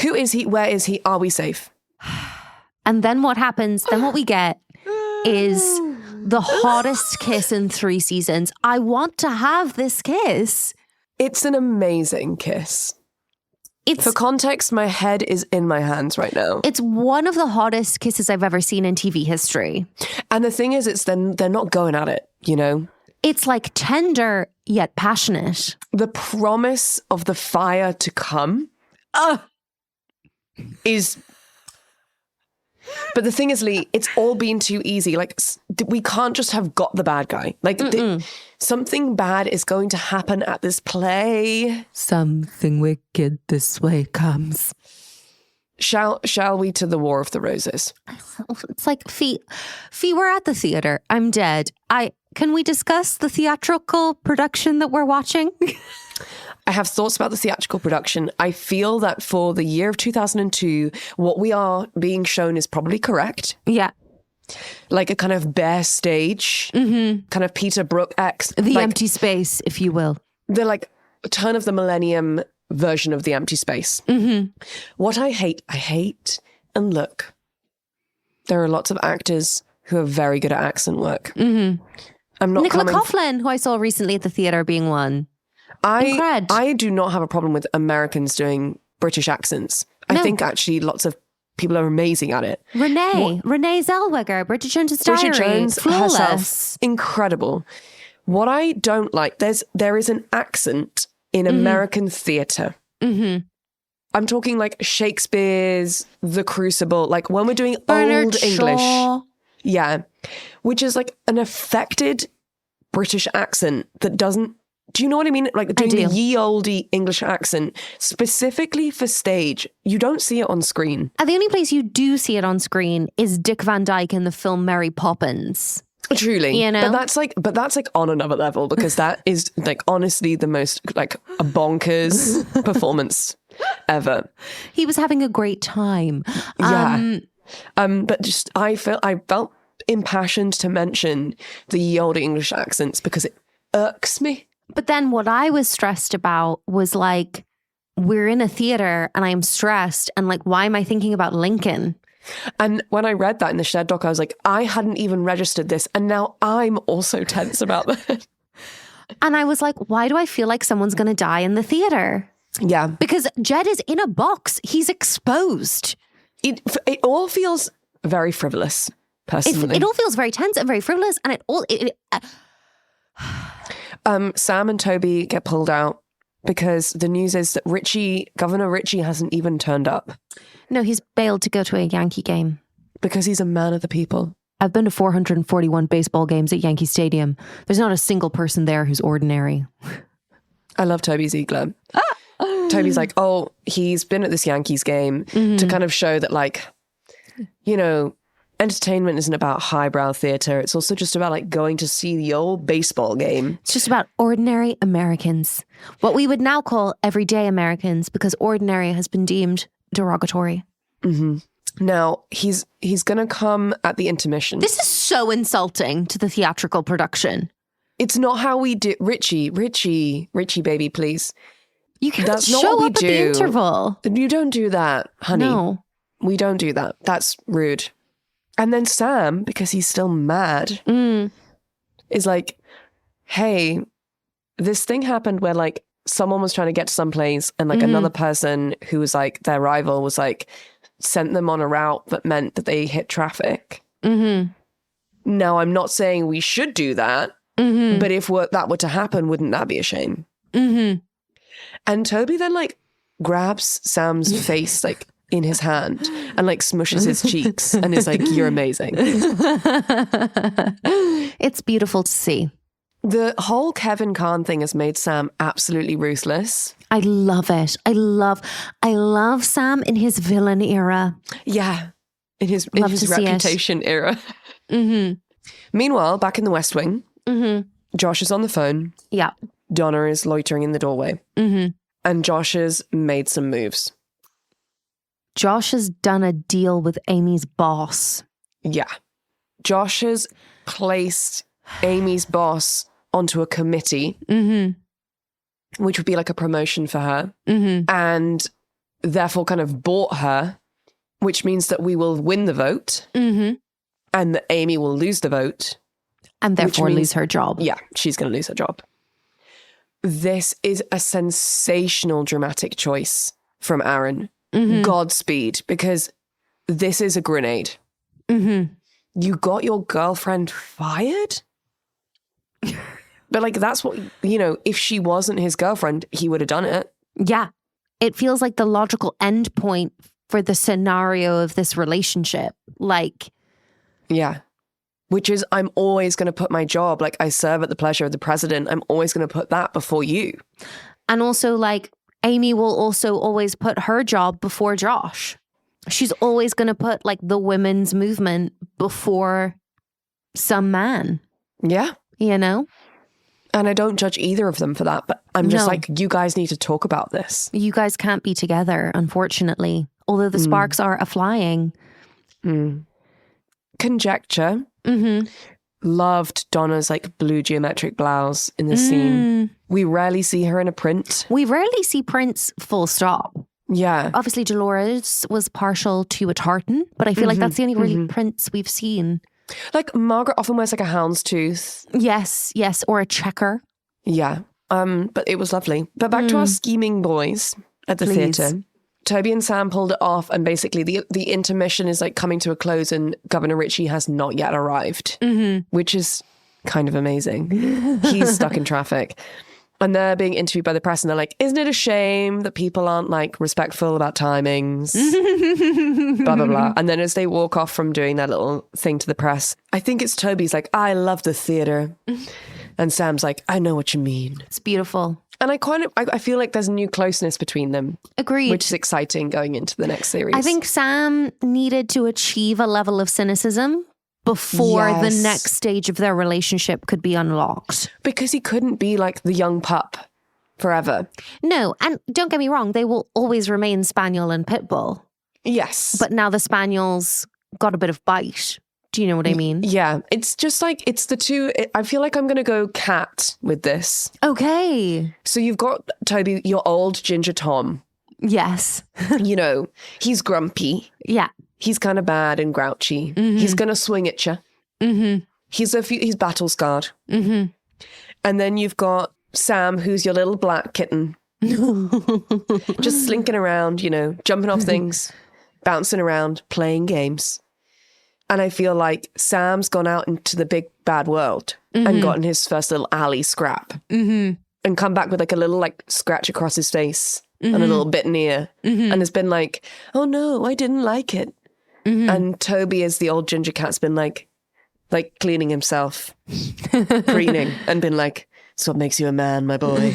Who is he? Where is he? Are we safe? And then what happens? Then what we get is the hottest kiss in 3 seasons. I want to have this kiss. It's an amazing kiss. For context, my head is in my hands right now. It's one of the hottest kisses I've ever seen in TV history. And the thing is, they're not going at it, you know? It's like tender yet passionate. The promise of the fire to come is... But the thing is, Lee, it's all been too easy. Like, we can't just have got the bad guy. Like, something bad is going to happen at this play. Something wicked this way comes. Shall we to the War of the Roses? It's like, Fi, we're at the theater. I'm dead. Can we discuss the theatrical production that we're watching? I have thoughts about the theatrical production. I feel that for the year of 2002, what we are being shown is probably correct. Yeah. Like a kind of bare stage, kind of Peter Brook-esque. The empty space, if you will. The like turn of the millennium version of the empty space. What I hate, and look, there are lots of actors who are very good at accent work. I'm not Nicola Coughlan, who I saw recently at the theater being one. I do not have a problem with Americans doing British accents. I think actually lots of people are amazing at it. Renee Zellweger, Bridget Jones's Diary. Bridget Jones Flawless. herself, incredible. What I don't like, there is an accent in American theatre. Mm-hmm. I'm talking like Shakespeare's The Crucible, like when we're doing Bernard old Shaw. English. Yeah. Which is like an affected British accent that doesn't, do you know what I mean? Like doing the ye olde English accent specifically for stage. You don't see it on screen. And the only place you do see it on screen is Dick Van Dyke in the film Mary Poppins. Truly. You know? But that's like on another level, because that is like honestly the most like a bonkers performance ever. He was having a great time. Yeah. But just I felt impassioned to mention the ye olde English accents because it irks me. But then what I was stressed about was like, we're in a theater and I'm stressed and like, why am I thinking about Lincoln? And when I read that in the Shed doc, I was like, I hadn't even registered this. And now I'm also tense about that. And I was like, why do I feel like someone's going to die in the theater? Yeah. Because Jed is in a box. He's exposed. It all feels very frivolous, personally. It all feels very tense and very frivolous. And Sam and Toby get pulled out because the news is that Governor Ritchie hasn't even turned up. No, he's bailed to go to a Yankee game. Because he's a man of the people. I've been to 441 baseball games at Yankee Stadium. There's not a single person there who's ordinary. I love Toby Ziegler. Toby's like, oh, he's been at this Yankees game to kind of show that, like, you know, entertainment isn't about highbrow theater. It's also just about like going to see the old baseball game. It's just about ordinary Americans. What we would now call everyday Americans, because ordinary has been deemed derogatory. Mm-hmm. Now, he's going to come at the intermission. This is so insulting to the theatrical production. It's not how we do. Ritchie, baby, please. You can't show up at the interval. You don't do that, honey. No. We don't do that. That's rude. And then Sam, because he's still mad, is like, hey, this thing happened where like someone was trying to get to some place and like another person who was like their rival was like sent them on a route that meant that they hit traffic. Mm-hmm. Now, I'm not saying we should do that, but if that were to happen, wouldn't that be a shame? Mm-hmm. And Toby then like grabs Sam's face like in his hand and like smushes his cheeks and is like, you're amazing. It's beautiful to see. The whole Kevin Khan thing has made Sam absolutely ruthless. I love it. I love Sam in his villain era. Yeah. In his reputation era. Mm-hmm. Meanwhile, back in the West Wing, Josh is on the phone. Yeah. Donna is loitering in the doorway. Mm-hmm. And Josh has made some moves. Josh has done a deal with Amy's boss. Yeah. Josh has placed Amy's boss onto a committee, which would be like a promotion for her, and therefore kind of bought her, which means that we will win the vote, and that Amy will lose the vote. And therefore lose her job. Yeah, she's going to lose her job. This is a sensational dramatic choice from Aaron. Godspeed, because this is a grenade. You got your girlfriend fired? But like, that's what, you know, if she wasn't his girlfriend, he would have done it. Yeah. It feels like the logical end point for the scenario of this relationship. Like, yeah. Which is, I'm always going to put my job, like I serve at the pleasure of the president. I'm always going to put that before you. And also like, Amy will also always put her job before Josh. She's always going to put like the women's movement before some man. Yeah. You know? And I don't judge either of them for that, but I'm just like, you guys need to talk about this. You guys can't be together, unfortunately. Although the sparks are a-flying. Conjecture. Loved Donna's like blue geometric blouse in this scene. We rarely see her in a print. We rarely see prints full stop. Yeah. Obviously Dolores was partial to a tartan, but I feel like that's the only really prints we've seen. Like Margaret often wears like a houndstooth. Yes, or a checker. Yeah. But it was lovely. But back to our scheming boys at the theatre. Toby and Sam pulled it off, and basically the intermission is like coming to a close, and Governor Ritchie has not yet arrived, which is kind of amazing. He's stuck in traffic. And they're being interviewed by the press, and they're like, isn't it a shame that people aren't like respectful about timings? Blah, blah, blah. And then as they walk off from doing that little thing to the press, I think it's Toby's like, I love the theatre. And Sam's like, I know what you mean. It's beautiful. And I feel like there's a new closeness between them. Agreed. Which is exciting going into the next series. I think Sam needed to achieve a level of cynicism before the next stage of their relationship could be unlocked. Because he couldn't be like the young pup forever. No, and don't get me wrong, they will always remain Spaniel and Pitbull. Yes. But now the Spaniel's got a bit of bite. Do you know what I mean? Yeah. It's just like, it's the two. I feel like I'm going to go cat with this. Okay. So you've got Toby, your old Ginger Tom. Yes. You know, he's grumpy. Yeah. He's kind of bad and grouchy. He's going to swing at you. He's battle scarred. And then you've got Sam, who's your little black kitten. Just slinking around, you know, jumping off things, bouncing around, playing games. And I feel like Sam's gone out into the big bad world and gotten his first little alley scrap and come back with like a little like scratch across his face and a little bit ear and has been like, oh no, I didn't like it. And Toby, as the old ginger cat's been like cleaning himself, preening, and been like, "It's what makes you a man, my boy."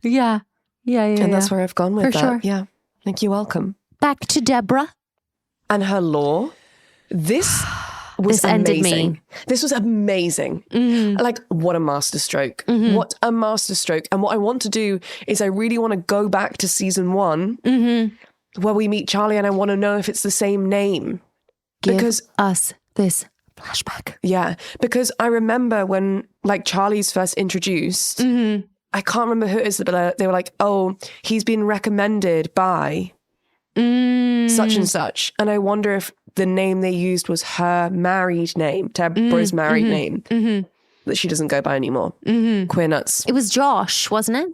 Yeah. And that's where I've gone with For that. sure. Yeah. Thank you. Welcome. Back to Deborah. And her law. This was This ended amazing. me. This was amazing. Like, what a masterstroke. What a masterstroke. And what I want to do is I really want to go back to season 1 where we meet Charlie, and I want to know if it's the same name. Give us this flashback. Yeah, because I remember when like Charlie's first introduced, I can't remember who it is, but they were like, oh, he's been recommended by such and such. And I wonder if the name they used was her married name, Deborah's married name, that she doesn't go by anymore. Queer nuts. It was Josh, wasn't it?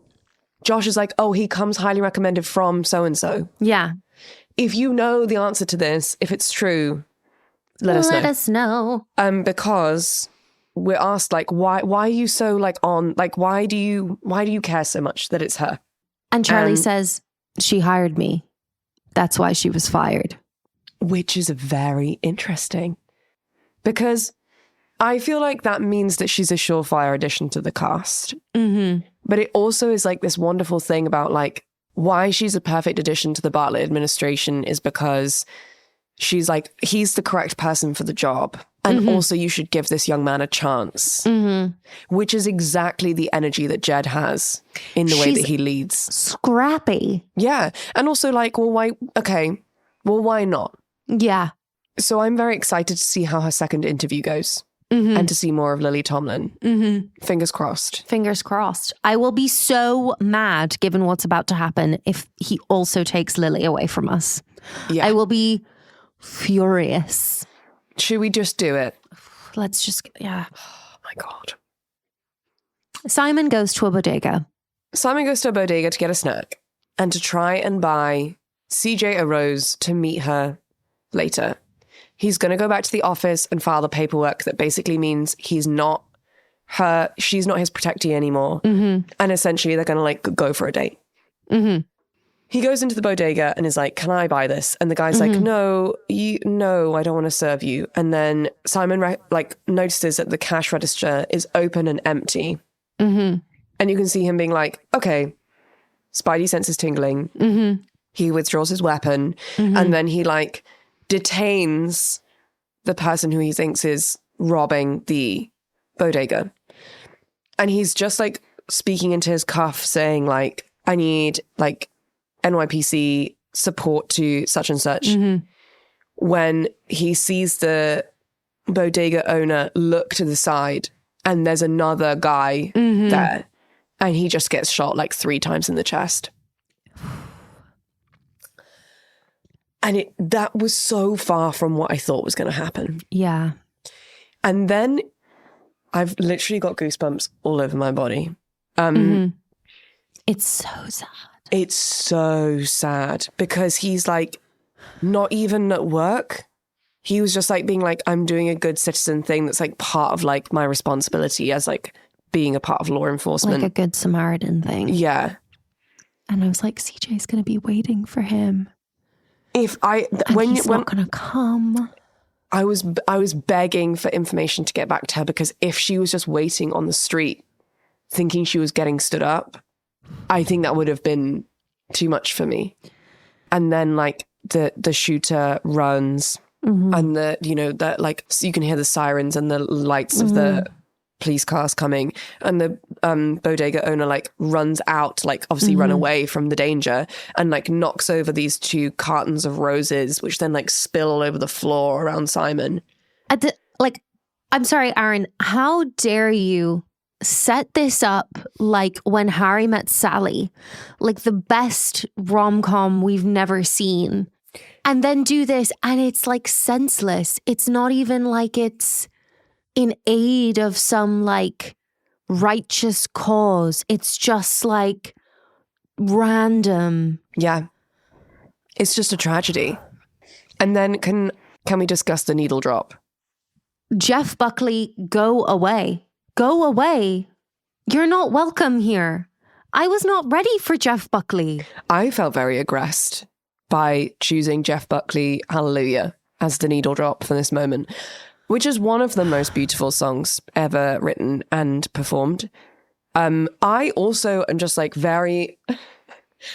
Josh is like, oh, he comes highly recommended from so-and-so. Yeah. If you know the answer to this, if it's true, let us know. Because we're asked, like, why are you so like on, like, why do you care so much that it's her? And Charlie says, she hired me. That's why she was fired. Which is very interesting. Because I feel like that means that she's a surefire addition to the cast. But it also is like this wonderful thing about like why she's a perfect addition to the Bartlet administration is because she's like, he's the correct person for the job. And also you should give this young man a chance. Which is exactly the energy that Jed has in the way that he leads. Scrappy. Yeah. And also like, well, why not? Yeah. So I'm very excited to see how her second interview goes. And to see more of Lily Tomlin. Fingers crossed. Fingers crossed. I will be so mad, given what's about to happen, if he also takes Lily away from us. Yeah. I will be furious. Should we just do it? Let's just, yeah. Oh my God. Simon goes to a bodega. Simon goes to a bodega to get a snack and to try and buy CJ a rose to meet her later. He's going to go back to the office and file the paperwork that basically means she's not his protectee anymore. And essentially they're going to like go for a date. He goes into the bodega and is like, can I buy this? And the guy's like, no, I don't want to serve you. And then Simon notices that the cash register is open and empty. And you can see him being like, okay, Spidey senses tingling. He withdraws his weapon and then he like detains the person who he thinks is robbing the bodega. And he's just like speaking into his cuff saying like, I need like NYPC support to such and such. When he sees the bodega owner look to the side and there's another guy there and he just gets shot like 3 times in the chest. And that was so far from what I thought was going to happen. Yeah. And then I've literally got goosebumps all over my body. It's so sad. It's so sad because he's like not even at work. He was just like being like, I'm doing a good citizen thing that's like part of like my responsibility as like being a part of law enforcement. Like a good Samaritan thing. Yeah. And I was like, CJ's going to be waiting for him. He's not going to come. I was begging for information to get back to her because if she was just waiting on the street thinking she was getting stood up, I think that would have been too much for me. And then like the shooter runs and that so you can hear the sirens and the lights of the police cars coming, and the bodega owner like runs out, like obviously run away from the danger, and like knocks over these 2 cartons of roses, which then like spill all over the floor around Simon. I'm sorry, Aaron, how dare you set this up like When Harry Met Sally, like the best rom-com we've never seen, and then do this, and it's like senseless. It's not even like it's in aid of some like righteous cause. It's just like random. Yeah. It's just a tragedy. And then can we discuss the needle drop? Jeff Buckley, go away. Go away. You're not welcome here. I was not ready for Jeff Buckley. I felt very aggressed by choosing Jeff Buckley, Hallelujah, as the needle drop for this moment, which is one of the most beautiful songs ever written and performed. I also am just like very,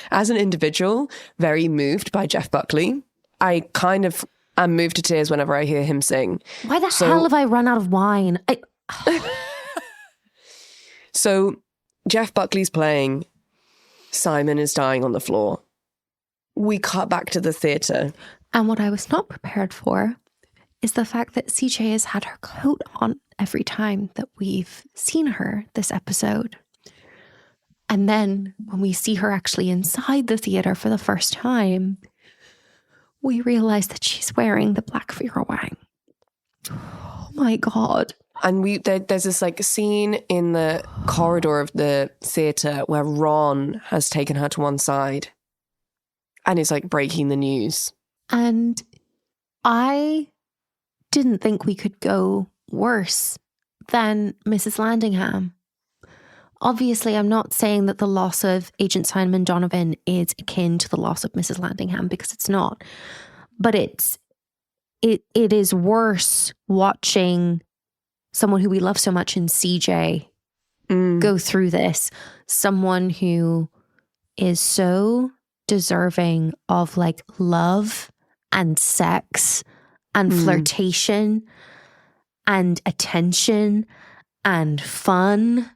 as an individual, very moved by Jeff Buckley. I kind of am moved to tears whenever I hear him sing. Why the hell have I run out of wine? So Jeff Buckley's playing, Simon is dying on the floor. We cut back to the theatre. And what I was not prepared for is the fact that CJ has had her coat on every time that we've seen her this episode. And then when we see her actually inside the theatre for the first time, we realize that she's wearing the black Vera-Wang. Oh my God. And there's this like scene in the corridor of the theatre where Ron has taken her to one side and is like breaking the news. And I didn't think we could go worse than Mrs. Landingham. Obviously, I'm not saying that the loss of Agent Simon Donovan is akin to the loss of Mrs. Landingham, because it's not. But it is worse watching someone who we love so much in CJ go through this. Someone who is so deserving of like love and sex and flirtation and attention and fun.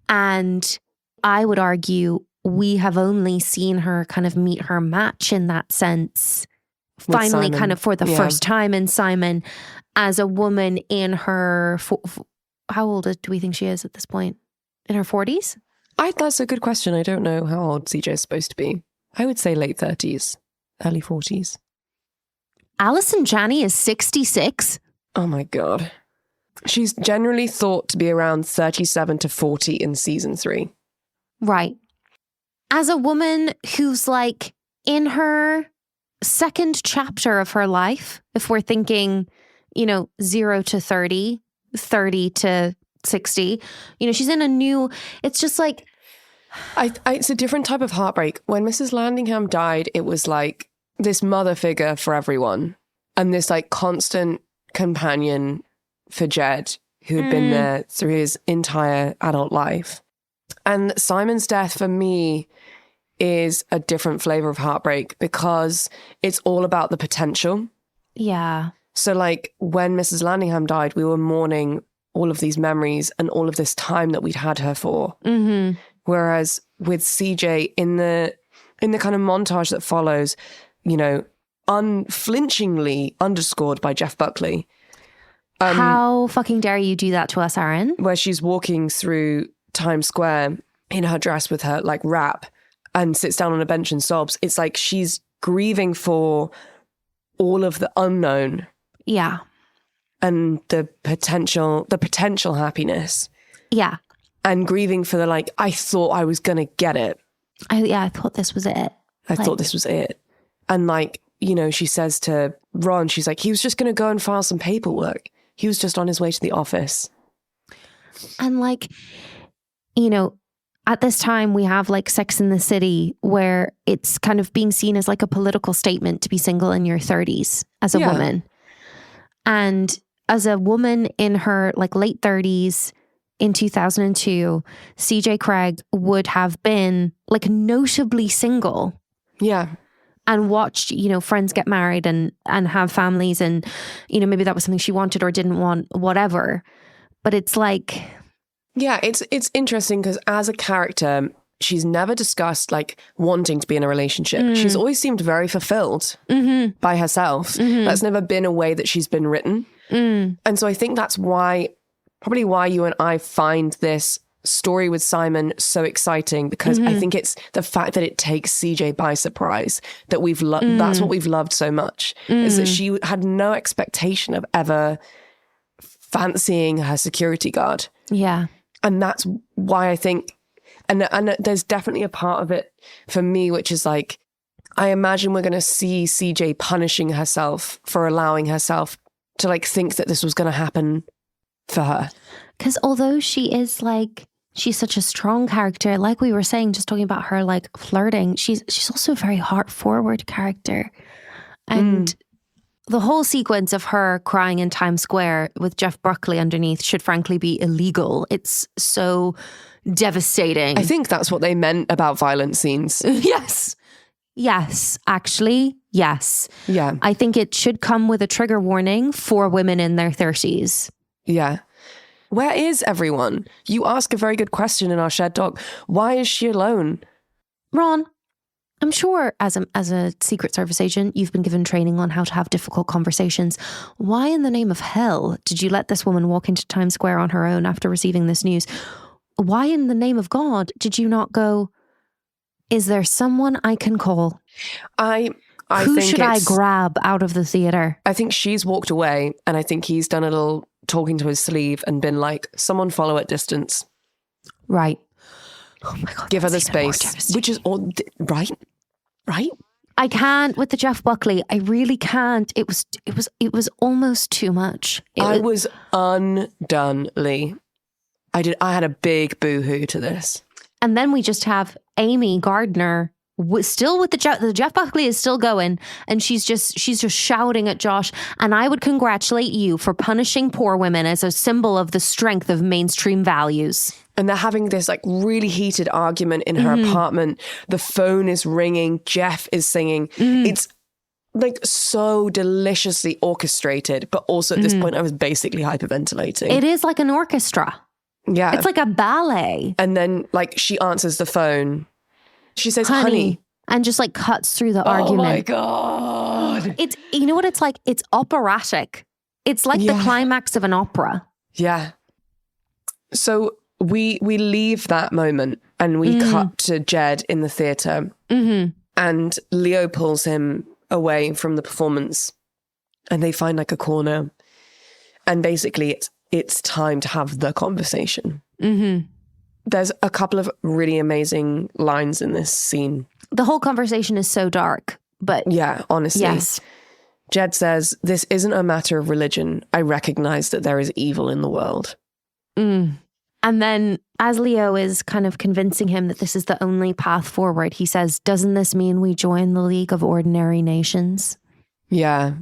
And I would argue we have only seen her kind of meet her match in that sense. With Finally, Simon. kind of for the first time in Simon, as a woman in her, how old do we think she is at this point? In her 40s? That's a good question. I don't know how old CJ is supposed to be. I would say late 30s, early 40s. Alison Janney is 66. Oh my God. She's generally thought to be around 37 to 40 in season 3. Right. As a woman who's like in her second chapter of her life, if we're thinking, 0 to 30, 30 to 60, she's in a new, it's just like. It's a different type of heartbreak. When Mrs. Landingham died, it was like this mother figure for everyone and this like constant companion for Jed, who had been there through his entire adult life. And Simon's death for me is a different flavor of heartbreak because it's all about the potential. Yeah. So like when Mrs. Landingham died, we were mourning all of these memories and all of this time that we'd had her for. Whereas with CJ in the kind of montage that follows, unflinchingly underscored by Jeff Buckley. How fucking dare you do that to us, Aaron? Where she's walking through Times Square in her dress with her like wrap and sits down on a bench and sobs. It's like she's grieving for all of the unknown. Yeah. and the potential happiness. Yeah. And grieving for the like, I thought I was going to get it. I thought this was it. I thought this was it. And like, you know, she says to Ron, she's like, he was just going to go and file some paperwork. He was just on his way to the office. And like, you know, at this time we have like Sex in the City, where it's kind of being seen as like a political statement to be single in your 30s as a woman. And as a woman in her like late 30s in 2002, CJ Cregg would have been like notably single. Yeah. And watched, you know, friends get married and have families, and, you know, maybe that was something she wanted or didn't want, whatever. But it's like... Yeah, it's interesting because as a character, she's never discussed like wanting to be in a relationship. She's always seemed very fulfilled by herself. That's never been a way that she's been written. And so I think that's probably why you and I find this story with Simon so exciting, because I think it's the fact that it takes CJ by surprise that we've that's what we've loved so much, is that she had no expectation of ever fancying her security guard. Yeah. And that's why I think, and there's definitely a part of it for me, which is like, I imagine we're going to see CJ punishing herself for allowing herself to like think that this was going to happen for her. Because although she is like, she's such a strong character, like we were saying, just talking about her like flirting, she's also a very heart forward character. And the whole sequence of her crying in Times Square with Jeff Buckley underneath should frankly be illegal. It's so devastating. I think that's what they meant about violent scenes. Yes, actually, yes. Yeah. I think it should come with a trigger warning for women in their 30s. Yeah. Where is everyone? You ask a very good question in our shared doc. Why is she alone? Ron, I'm sure as a Secret Service agent, you've been given training on how to have difficult conversations. Why in the name of hell did you let this woman walk into Times Square on her own after receiving this news? Why in the name of God did you not go, is there someone I can call? Who should I grab out of the theater? I think she's walked away, and I think he's done a little talking to his sleeve and been like, someone follow at distance. Right. Oh my God. Give her the space, which is all right. I can't with the Jeff Buckley. I really can't. It was almost too much. I was undone, Lee. I had a big boo-hoo to this. And then we just have Amy Gardner still with the Jeff Buckley is still going, and she's just shouting at Josh. And I would congratulate you for punishing poor women as a symbol of the strength of mainstream values. And they're having this like really heated argument in her apartment. The phone is ringing. Jeff is singing. It's like so deliciously orchestrated, but also at this point I was basically hyperventilating. It is like an orchestra. Yeah. It's like a ballet. And then like she answers the phone. She says, honey. And just like cuts through the argument. Oh my God. It's, you know what it's like? It's operatic. It's like the climax of an opera. Yeah. So we leave that moment and we cut to Jed in the theatre. And Leo pulls him away from the performance and they find like a corner. And basically it's time to have the conversation. There's a couple of really amazing lines in this scene. The whole conversation is so dark, but... Yeah, honestly. Yes. Jed says, this isn't a matter of religion. I recognize that there is evil in the world. And then as Leo is kind of convincing him that this is the only path forward, he says, doesn't this mean we join the League of Ordinary Nations? Yeah.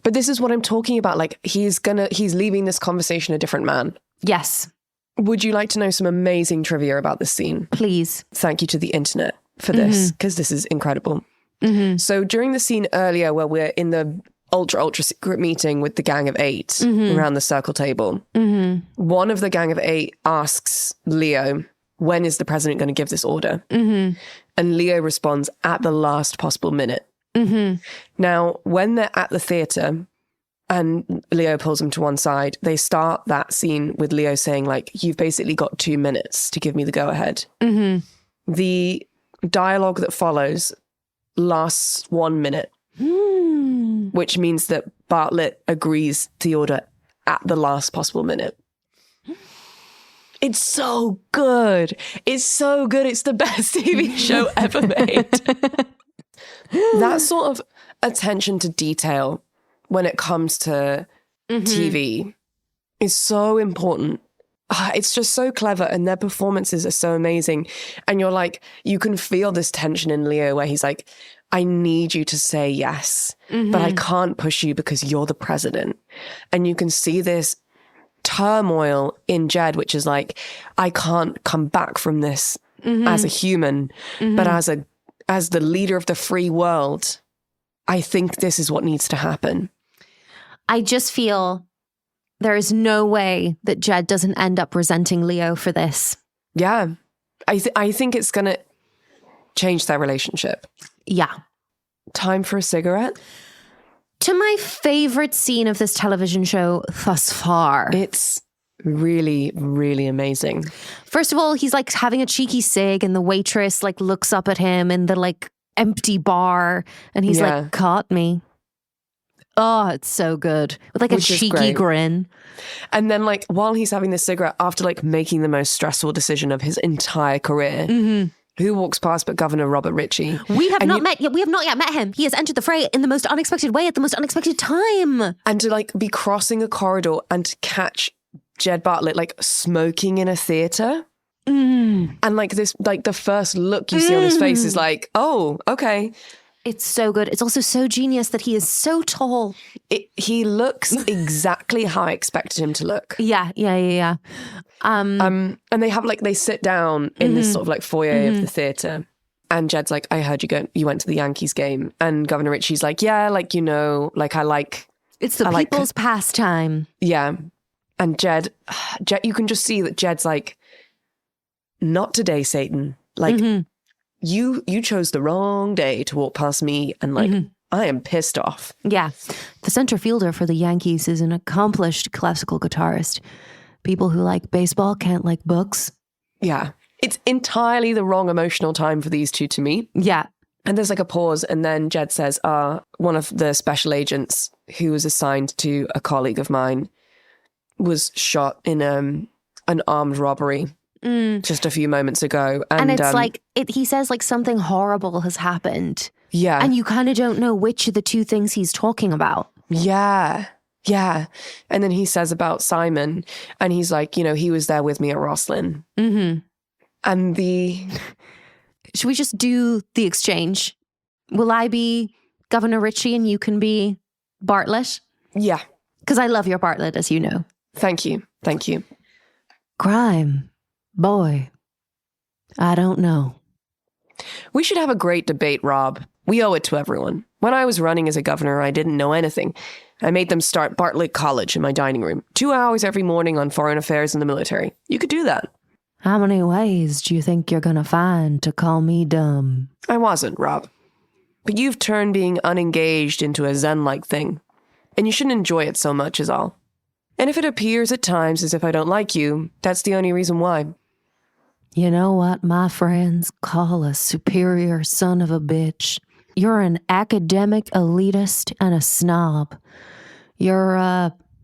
But this is what I'm talking about. Like he's leaving this conversation a different man. Yes. Would you like to know some amazing trivia about this scene? Please. Thank you to the internet for this, because this is incredible. So during the scene earlier where we're in the ultra secret meeting with the Gang of Eight around the circle table, one of the Gang of Eight asks Leo, when is the president going to give this order? And Leo responds, at the last possible minute. Now, when they're at the theatre and Leo pulls him to one side, they start that scene with Leo saying, like, you've basically got 2 minutes to give me the go-ahead. The dialogue that follows lasts 1 minute, which means that Bartlet agrees to the order at the last possible minute. It's so good. It's so good. It's the best TV show ever made. That sort of attention to detail when it comes to TV is so important. It's just so clever, and their performances are so amazing. And you're like, you can feel this tension in Leo where he's like, I need you to say yes, but I can't push you because you're the president. And you can see this turmoil in Jed, which is like, I can't come back from this as a human, but as the leader of the free world, I think this is what needs to happen. I just feel there is no way that Jed doesn't end up resenting Leo for this. Yeah. I think it's going to change their relationship. Yeah. Time for a cigarette? To my favorite scene of this television show thus far. It's really, really amazing. First of all, he's like having a cheeky cig and the waitress like looks up at him in the like empty bar and he's like, caught me. Oh, it's so good. With like a cheeky grin. And then like while he's having this cigarette, after like making the most stressful decision of his entire career, who walks past but Governor Robert Ritchie? We have not yet met him. He has entered the fray in the most unexpected way at the most unexpected time. And to like be crossing a corridor and to catch Jed Bartlet like smoking in a theater. And like this, like the first look you see on his face is like, oh, okay. It's so good. It's also so genius that he is so tall. He looks exactly how I expected him to look. Yeah. And they have like, they sit down in this sort of like foyer of the theater. And Jed's like, I heard you went to the Yankees game. And Governor Ritchie's like, yeah, like, you know, like it's the people's pastime. Yeah. And Jed, you can just see that Jed's like, not today, Satan. Like, you chose the wrong day to walk past me, and like, I am pissed off. Yeah. The center fielder for the Yankees is an accomplished classical guitarist. People who like baseball can't like books. Yeah. It's entirely the wrong emotional time for these two to meet. Yeah. And there's like a pause, and then Jed says, one of the special agents who was assigned to a colleague of mine was shot in an armed robbery just a few moments ago. And it's like, he says like something horrible has happened. Yeah. And you kind of don't know which of the two things he's talking about. Yeah. Yeah. And then he says about Simon, and he's like, you know, he was there with me at Roslyn. And should we just do the exchange? Will I be Governor Ritchie and you can be Bartlet? Yeah. Because I love your Bartlet, as you know. Thank you. Thank you. Crime. Boy, I don't know. We should have a great debate, Rob. We owe it to everyone. When I was running as a governor, I didn't know anything. I made them start Bartlet College in my dining room. 2 hours every morning on foreign affairs and the military. You could do that. How many ways do you think you're going to find to call me dumb? I wasn't, Rob. But you've turned being unengaged into a Zen-like thing. And you shouldn't enjoy it so much is all. And if it appears at times as if I don't like you, that's the only reason why. You know what my friends call a superior son of a bitch? You're an academic elitist and a snob. You're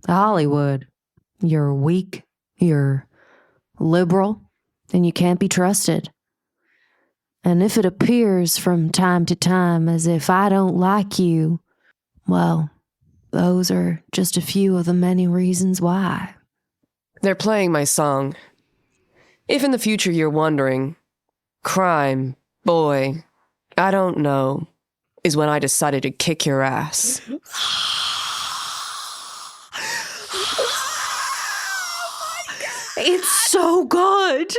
Hollywood. You're weak. You're liberal. And you can't be trusted. And if it appears from time to time as if I don't like you, well, those are just a few of the many reasons why. They're playing my song. If in the future you're wondering, crime, boy, I don't know, is when I decided to kick your ass. It's so good.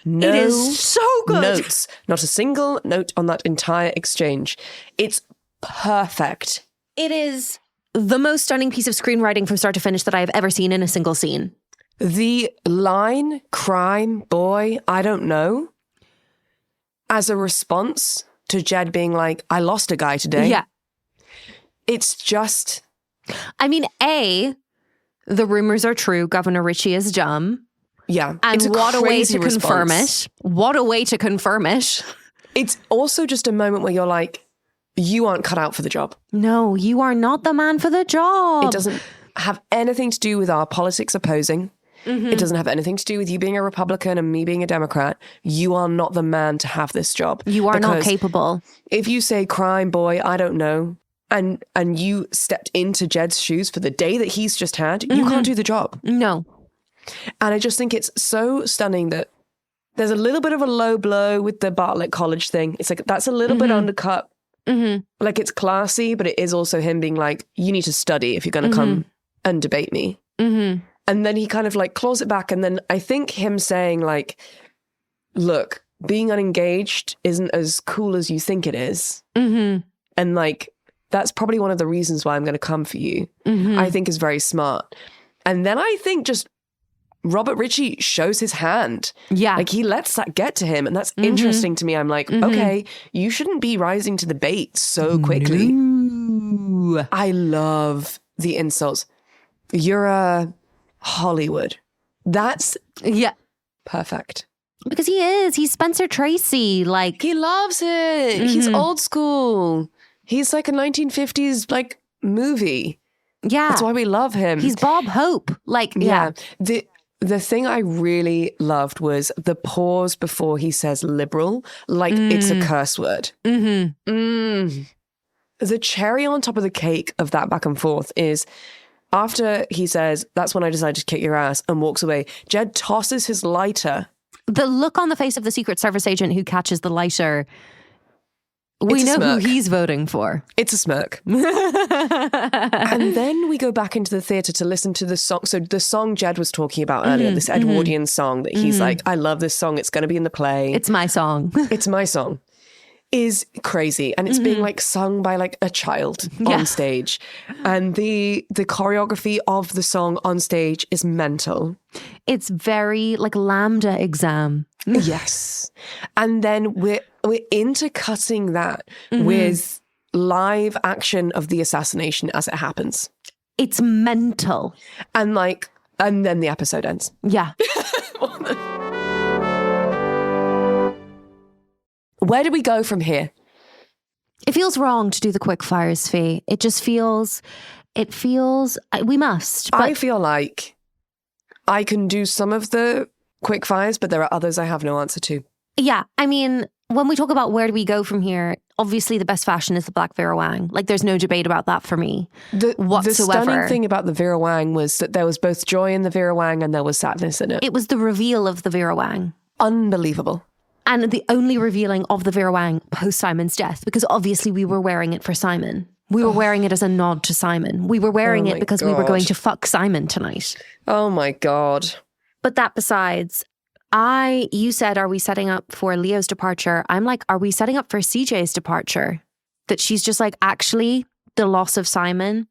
No it is so good. Notes. Not a single note on that entire exchange. It's perfect. It is the most stunning piece of screenwriting from start to finish that I have ever seen in a single scene. The line, crime, boy, I don't know, as a response to Jed being like, I lost a guy today. Yeah. It's just... I mean, the rumors are true. Governor Ritchie is dumb. Yeah. And what a way to response. confirm it. What a way to confirm it. It's also just a moment where you're like, you aren't cut out for the job. No, you are not the man for the job. It doesn't have anything to do with our politics opposing. It doesn't have anything to do with you being a Republican and me being a Democrat. You are not the man to have this job. You are not capable. If you say crime boy, I don't know, and you stepped into Jed's shoes for the day that he's just had, you can't do the job. No. And I just think it's so stunning that there's a little bit of a low blow with the Bartlet College thing. It's like, that's a little bit undercut. Like, it's classy, but it is also him being like, you need to study if you're going to come and debate me. And then he kind of like claws it back. And then I think him saying like, look, being unengaged isn't as cool as you think it is. And like, that's probably one of the reasons why I'm going to come for you, I think is very smart. And then I think just Robert Ritchie shows his hand. Yeah. Like, he lets that get to him. And that's interesting to me. I'm like, okay, you shouldn't be rising to the bait so quickly. No. I love the insults. You're a Hollywood. That's perfect. Because he is. He's Spencer Tracy. Like, he loves it. He's old school. He's like a 1950s like movie. Yeah. That's why we love him. He's Bob Hope. Like, yeah. The thing I really loved was the pause before he says liberal, like it's a curse word. The cherry on top of the cake of that back and forth is after he says, that's when I decided to kick your ass, and walks away, Jed tosses his lighter. The look on the face of the Secret Service agent who catches the lighter, we know who he's voting for. It's a smirk. And then we go back into the theatre to listen to the song. So the song Jed was talking about earlier, this Edwardian song that he's like, I love this song. It's going to be in the play. It's my song. It's my song. Is crazy. And it's being like sung by like a child on stage. And the choreography of the song on stage is mental. It's very like Lambda exam. Yes. And then we're intercutting that with live action of the assassination as it happens. It's mental. And then the episode ends. Yeah. Where do we go from here? It feels wrong to do the quick fires, Fi. It feels, we must. But I feel like I can do some of the quick fires, but there are others I have no answer to. Yeah. I mean, when we talk about where do we go from here, obviously the best fashion is the black Vera Wang. Like, there's no debate about that for me whatsoever. The stunning thing about the Vera Wang was that there was both joy in the Vera Wang and there was sadness in it. It was the reveal of the Vera Wang. Unbelievable. And the only revealing of the Vera Wang post Simon's death, because obviously we were wearing it for Simon. We were wearing it as a nod to Simon. We were wearing it because we were going to fuck Simon tonight. Oh my God. But that besides, you said, are we setting up for Leo's departure? I'm like, are we setting up for CJ's departure? That she's just like, actually, the loss of Simon,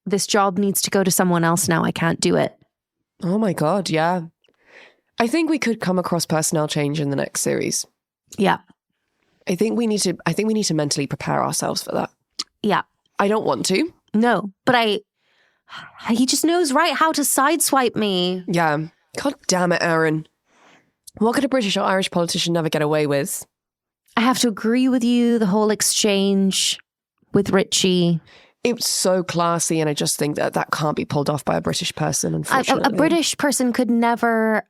this job needs to go to someone else now. I can't do it. Oh my God, yeah. I think we could come across personnel change in the next series. Yeah. I think we need to mentally prepare ourselves for that. Yeah. I don't want to. No, but he just knows how to sideswipe me. Yeah. God damn it, Aaron. What could a British or Irish politician never get away with? I have to agree with you. The whole exchange with Ritchie. It's so classy, and I just think that can't be pulled off by a British person, unfortunately. A British person could never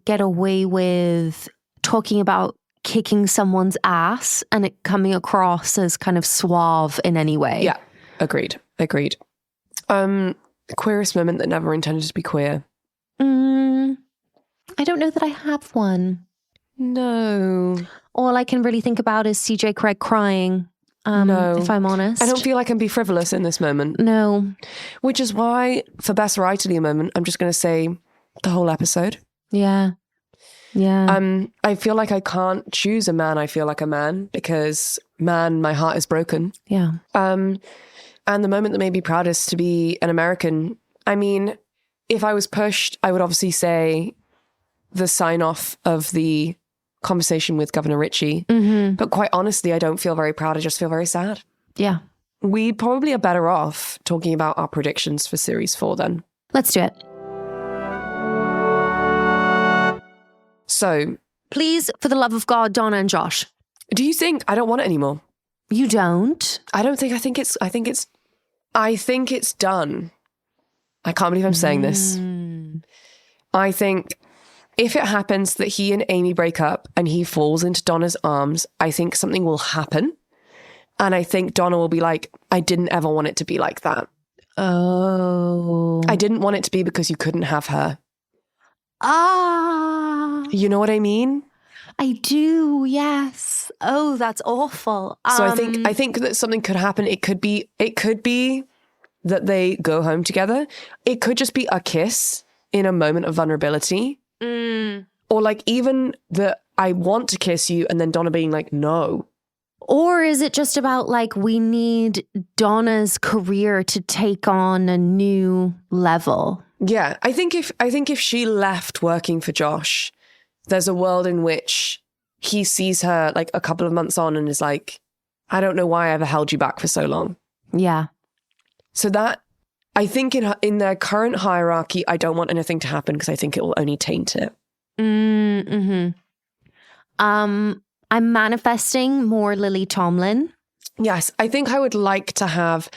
get away with talking about kicking someone's ass and it coming across as kind of suave in any way. Yeah, agreed. Queerest moment that never intended to be queer. I don't know that I have one. No. All I can really think about is CJ Cregg crying. No. If I'm honest. I don't feel I can be frivolous in this moment. No. Which is why, for best writerly moment, I'm just going to say the whole episode. Yeah. Yeah. I feel like I can't choose a man I feel like a man, because man, my heart is broken. Yeah. And the moment that made me proudest to be an American, I mean, if I was pushed, I would obviously say the sign off of the conversation with Governor Ritchie. But quite honestly, I don't feel very proud. I just feel very sad. Yeah. We probably are better off talking about our predictions for Series 4 then. Let's do it. So, please, for the love of God, Donna and Josh. Do you think I don't want it anymore? You don't? I don't think. I think it's done. I can't believe I'm saying this. I think if it happens that he and Amy break up and he falls into Donna's arms, I think something will happen. And I think Donna will be like, I didn't ever want it to be like that. Oh. I didn't want it to be because you couldn't have her. Ah. You know what I mean? I do, yes. Oh, that's awful. So I think that something could happen. It could be that they go home together. It could just be a kiss in a moment of vulnerability. Or like even that I want to kiss you and then Donna being like, no. Or is it just about like we need Donna's career to take on a new level? Yeah, I think if she left working for Josh, there's a world in which he sees her like a couple of months on and is like, I don't know why I ever held you back for so long. Yeah. So that, I think in their current hierarchy, I don't want anything to happen because I think it will only taint it. I'm manifesting more Lily Tomlin. Yes, I think I would like to have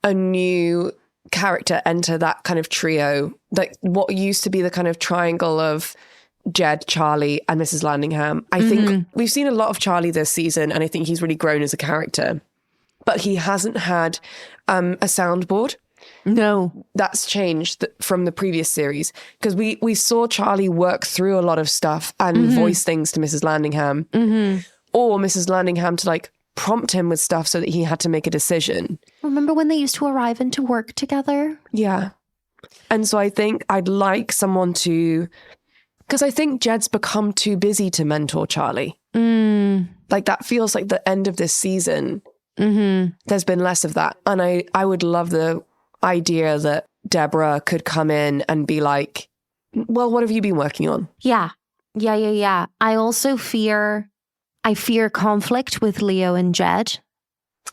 a new character enter that kind of trio, like what used to be the kind of triangle of Jed, Charlie, and Mrs. Landingham. I think we've seen a lot of Charlie this season, and I think he's really grown as a character. But he hasn't had a soundboard. No. That's changed from the previous series because we saw Charlie work through a lot of stuff and voice things to Mrs. Landingham or Mrs. Landingham to like prompt him with stuff so that he had to make a decision. Remember when they used to arrive into work together? Yeah. And so I think I'd like someone to, because I think Jed's become too busy to mentor Charlie. Like that feels like the end of this season. There's been less of that. And I would love the idea that Deborah could come in and be like, well, what have you been working on? Yeah. I also fear conflict with Leo and Jed.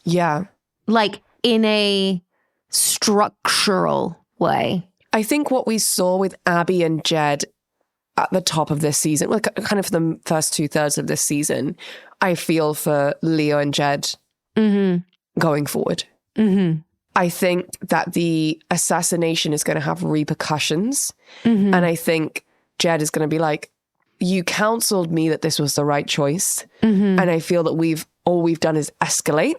Yeah. Like in a structural way. I think what we saw with Abby and Jed at the top of this season, like kind of for the first 2/3 of this season, I feel for Leo and Jed going forward. I think that the assassination is going to have repercussions. And I think Jed is going to be like, you counseled me that this was the right choice. And I feel that all we've done is escalate.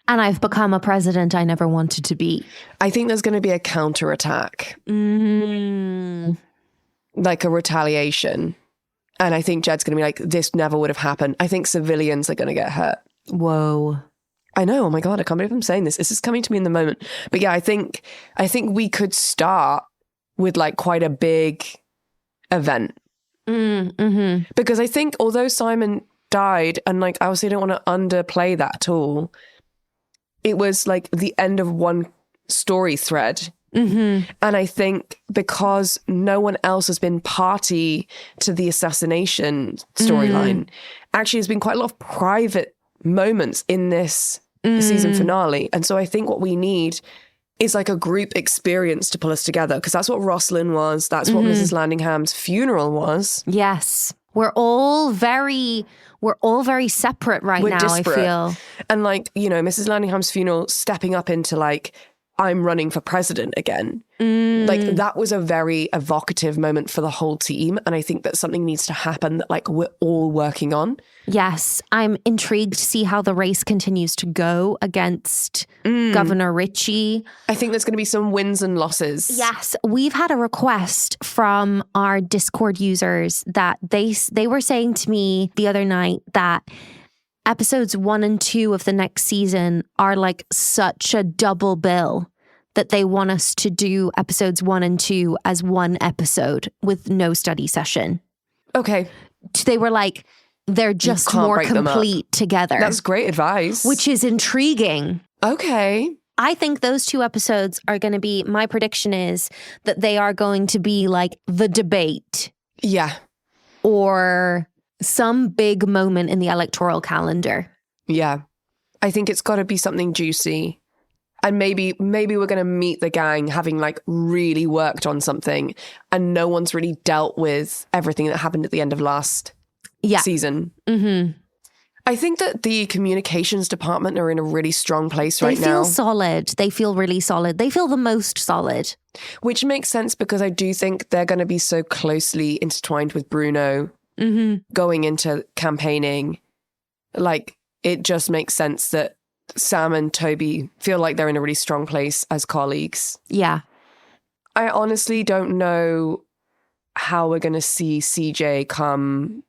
And I've become a president I never wanted to be. I think there's going to be a counterattack. Like a retaliation. And I think Jed's going to be like, this never would have happened. I think civilians are going to get hurt. Whoa. I know. Oh my God, I can't believe I'm saying this. This is coming to me in the moment. But yeah, I think we could start with like quite a big event. Because I think although Simon died, and like I also don't want to underplay that at all, it was like the end of one story thread. And I think because no one else has been party to the assassination storyline, actually there's been quite a lot of private moments in this season finale. And so I think what we need is like a group experience to pull us together, because that's what Rosalind was. That's what Mrs. Landingham's funeral was. Yes. We're all very separate right now, disparate. I feel. And like, you know, Mrs. Landingham's funeral stepping up into like, I'm running for president again. Like that was a very evocative moment for the whole team. And I think that something needs to happen that like we're all working on. Yes. I'm intrigued to see how the race continues to go against Governor Ritchie. I think there's going to be some wins and losses. Yes. We've had a request from our Discord users that they were saying to me the other night that episodes 1 and 2 of the next season are like such a double bill that they want us to do episodes 1 and 2 as one episode with no study session. Okay. They were like, they're just more complete together. That's great advice. Which is intriguing. Okay. I think those 2 episodes are going to be, my prediction is that they are going to be like the debate. Yeah. Or some big moment in the electoral calendar. Yeah. I think it's got to be something juicy. And maybe we're going to meet the gang having like really worked on something and no one's really dealt with everything that happened at the end of last season. I think that the communications department are in a really strong place right now. They feel solid. They feel really solid. They feel the most solid. Which makes sense because I do think they're going to be so closely intertwined with Bruno going into campaigning. Like, it just makes sense that Sam and Toby feel like they're in a really strong place as colleagues. Yeah. I honestly don't know how we're going to see CJ come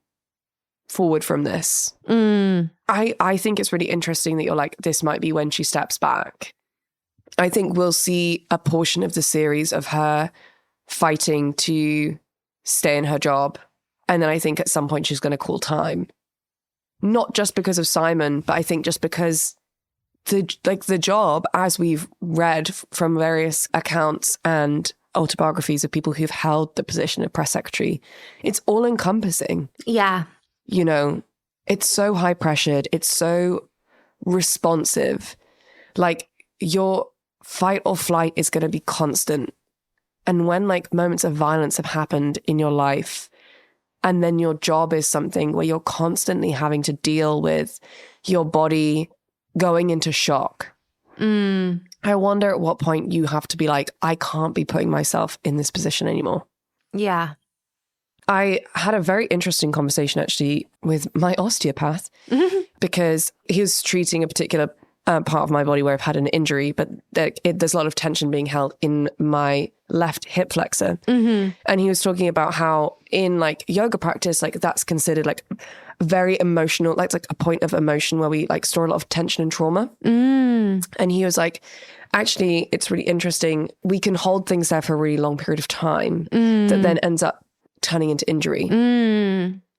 forward from this. I think it's really interesting that you're like, this might be when she steps back. I think we'll see a portion of the series of her fighting to stay in her job. And then I think at some point she's going to call time. Not just because of Simon, but I think just because the job, as we've read from various accounts and autobiographies of people who've held the position of press secretary, it's all encompassing. Yeah. You know, it's so high pressured. It's so responsive. Like, your fight or flight is going to be constant. And when like moments of violence have happened in your life, and then your job is something where you're constantly having to deal with your body going into shock. I wonder at what point you have to be like, I can't be putting myself in this position anymore. Yeah. I had a very interesting conversation actually with my osteopath because he was treating a particular part of my body where I've had an injury, but there's a lot of tension being held in my left hip flexor. And he was talking about how in like yoga practice, like that's considered like very emotional, like it's like a point of emotion where we like store a lot of tension and trauma. And he was like, actually, it's really interesting. We can hold things there for a really long period of time that then ends up turning into injury.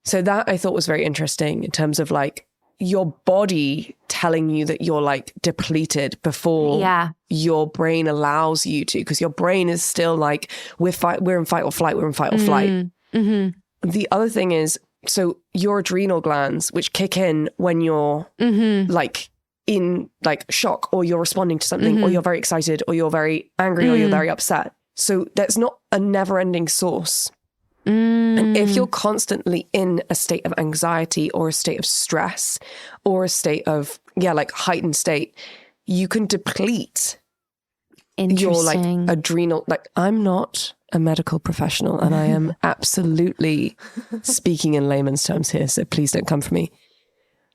So that I thought was very interesting in terms of like your body telling you that you're like depleted before your brain allows you to, because your brain is still like, we're in fight or flight, we're in fight or flight. The other thing is, so your adrenal glands, which kick in when you're like in like shock, or you're responding to something, or you're very excited, or you're very angry, or you're very upset. So that's not a never-ending source. And if you're constantly in a state of anxiety or a state of stress or a state of, like heightened state, you can deplete your like adrenal, like I'm not a medical professional and I am absolutely speaking in layman's terms here. So please don't come for me.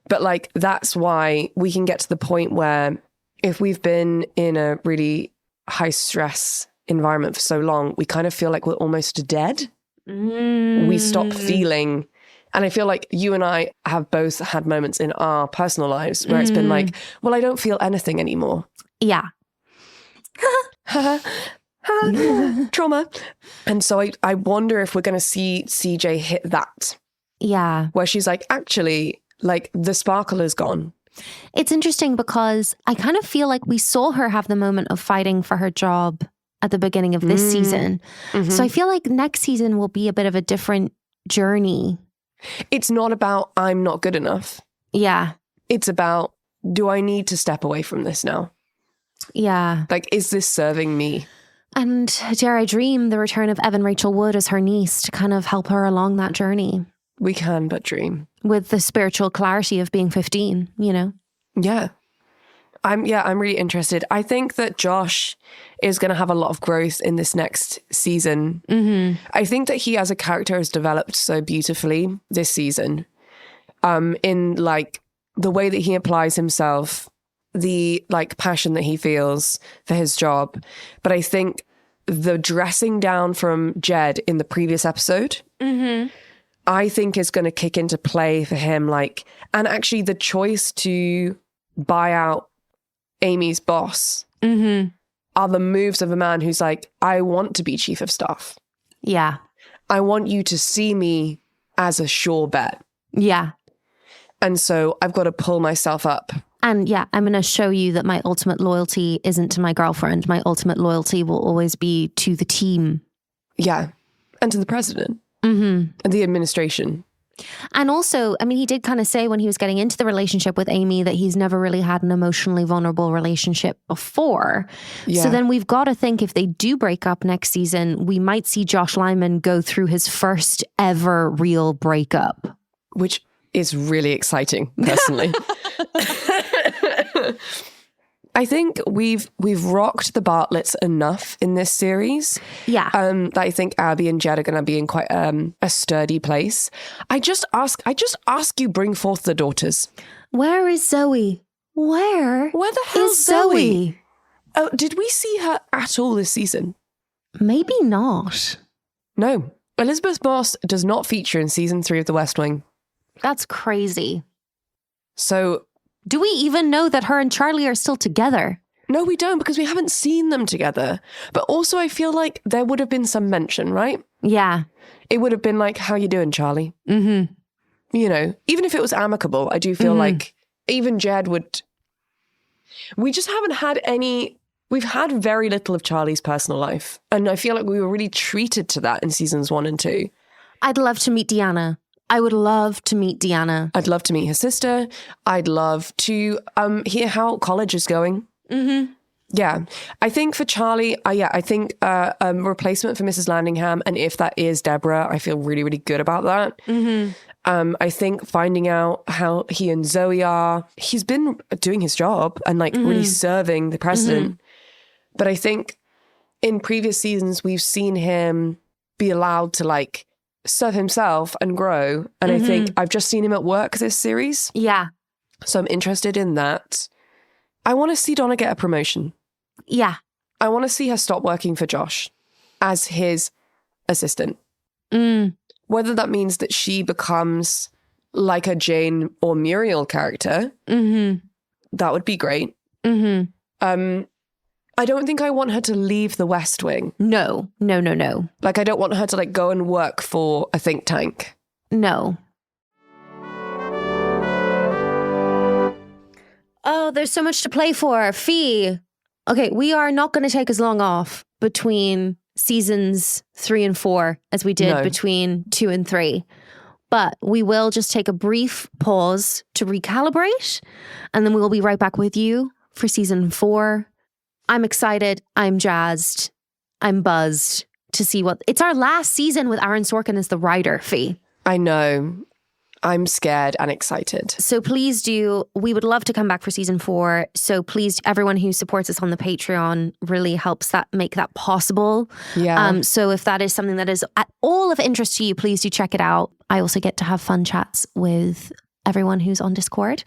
But like, that's why we can get to the point where if we've been in a really high stress environment for so long, we kind of feel like we're almost dead. We stop feeling, and I feel like you and I have both had moments in our personal lives where it's been like, well, I don't feel anything anymore. Yeah. Trauma. And so I wonder if we're going to see CJ hit that. Yeah. Where she's like, actually, like the sparkle is gone. It's interesting because I kind of feel like we saw her have the moment of fighting for her job at the beginning of this season. So I feel like next season will be a bit of a different journey. It's not about I'm not good enough. Yeah. It's about, do I need to step away from this now? Yeah. Like, is this serving me? And dare I dream the return of Evan Rachel Wood as her niece to kind of help her along that journey. We can but dream. With the spiritual clarity of being 15, you know? Yeah. I'm really interested. I think that Josh is going to have a lot of growth in this next season. I think that he as a character has developed so beautifully this season, in like the way that he applies himself, the like passion that he feels for his job. But I think the dressing down from Jed in the previous episode, I think is going to kick into play for him. Like, and actually the choice to buy out Amy's boss are the moves of a man who's like, I want to be chief of staff. Yeah. I want you to see me as a sure bet. Yeah. And so I've got to pull myself up. And yeah, I'm going to show you that my ultimate loyalty isn't to my girlfriend. My ultimate loyalty will always be to the team. Yeah. And to the president. And the administration. And also, I mean, he did kind of say when he was getting into the relationship with Amy that he's never really had an emotionally vulnerable relationship before. Yeah. So then we've got to think if they do break up next season, we might see Josh Lyman go through his first ever real breakup. Which is really exciting, personally. I think we've rocked the Bartlets enough in this series. Yeah. That I think Abby and Jed are going to be in quite a sturdy place. I just ask you, bring forth the daughters. Where is Zoe? Where the hell is Zoe? Oh, did we see her at all this season? Maybe not. No. Elizabeth Moss does not feature in season 3 of The West Wing. That's crazy. So, do we even know that her and Charlie are still together? no, we don't, because we haven't seen them together. But also, I feel like there would have been some mention, right? Yeah. It would have been like, how you doing, Charlie? Mm-hmm. You know, even if it was amicable, I do feel like even Jed would... We just haven't had any... We've had very little of Charlie's personal life. And I feel like we were really treated to that in seasons 1 and 2. I'd love to meet Deanna. I would love to meet Deanna. I'd love to meet her sister. I'd love to hear how college is going. Mm-hmm. Yeah. I think for Charlie, I think a replacement for Mrs. Landingham, and if that is Deborah, I feel really, really good about that. Mm-hmm. I think finding out how he and Zoe are, he's been doing his job and like really serving the president. But I think in previous seasons, we've seen him be allowed to like serve himself and grow. And I think I've just seen him at work this series. Yeah. So I'm interested in that. I want to see Donna get a promotion. Yeah. I want to see her stop working for Josh as his assistant. Whether that means that she becomes like a Jane or Muriel character, that would be great. I don't think I want her to leave the West Wing. No. Like, I don't want her to like go and work for a think tank. No. Oh, there's so much to play for. Fi. Okay, we are not going to take as long off between seasons 3 and 4 as we did between 2 and 3. But we will just take a brief pause to recalibrate, and then we will be right back with you for season 4. I'm excited. I'm jazzed. I'm buzzed to see what... It's our last season with Aaron Sorkin as the writer, Fi. I know. I'm scared and excited. So please do. We would love to come back for season 4. So please, everyone who supports us on the Patreon really helps that make that possible. Yeah. So if that is something that is at all of interest to you, please do check it out. I also get to have fun chats with everyone who's on Discord,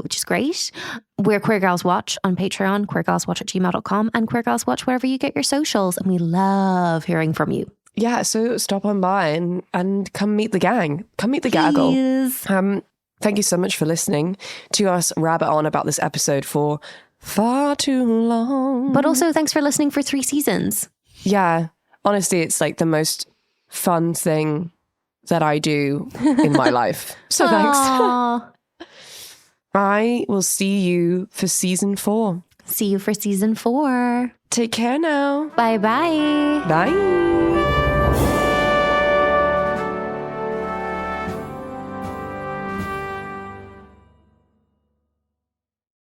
which is great. We're Queer Girls Watch on Patreon, queergirlswatch@gmail.com, and Queer Girls Watch wherever you get your socials. And we love hearing from you. Yeah, so stop on by and come meet the gang. Come meet the gaggle. Thank you so much for listening to us rabbit on about this episode for far too long. But also thanks for listening for 3 seasons. Yeah, honestly, it's like the most fun thing that I do in my life. So thanks. I will see you for season 4. See you for season 4. Take care now. Bye-bye. Bye.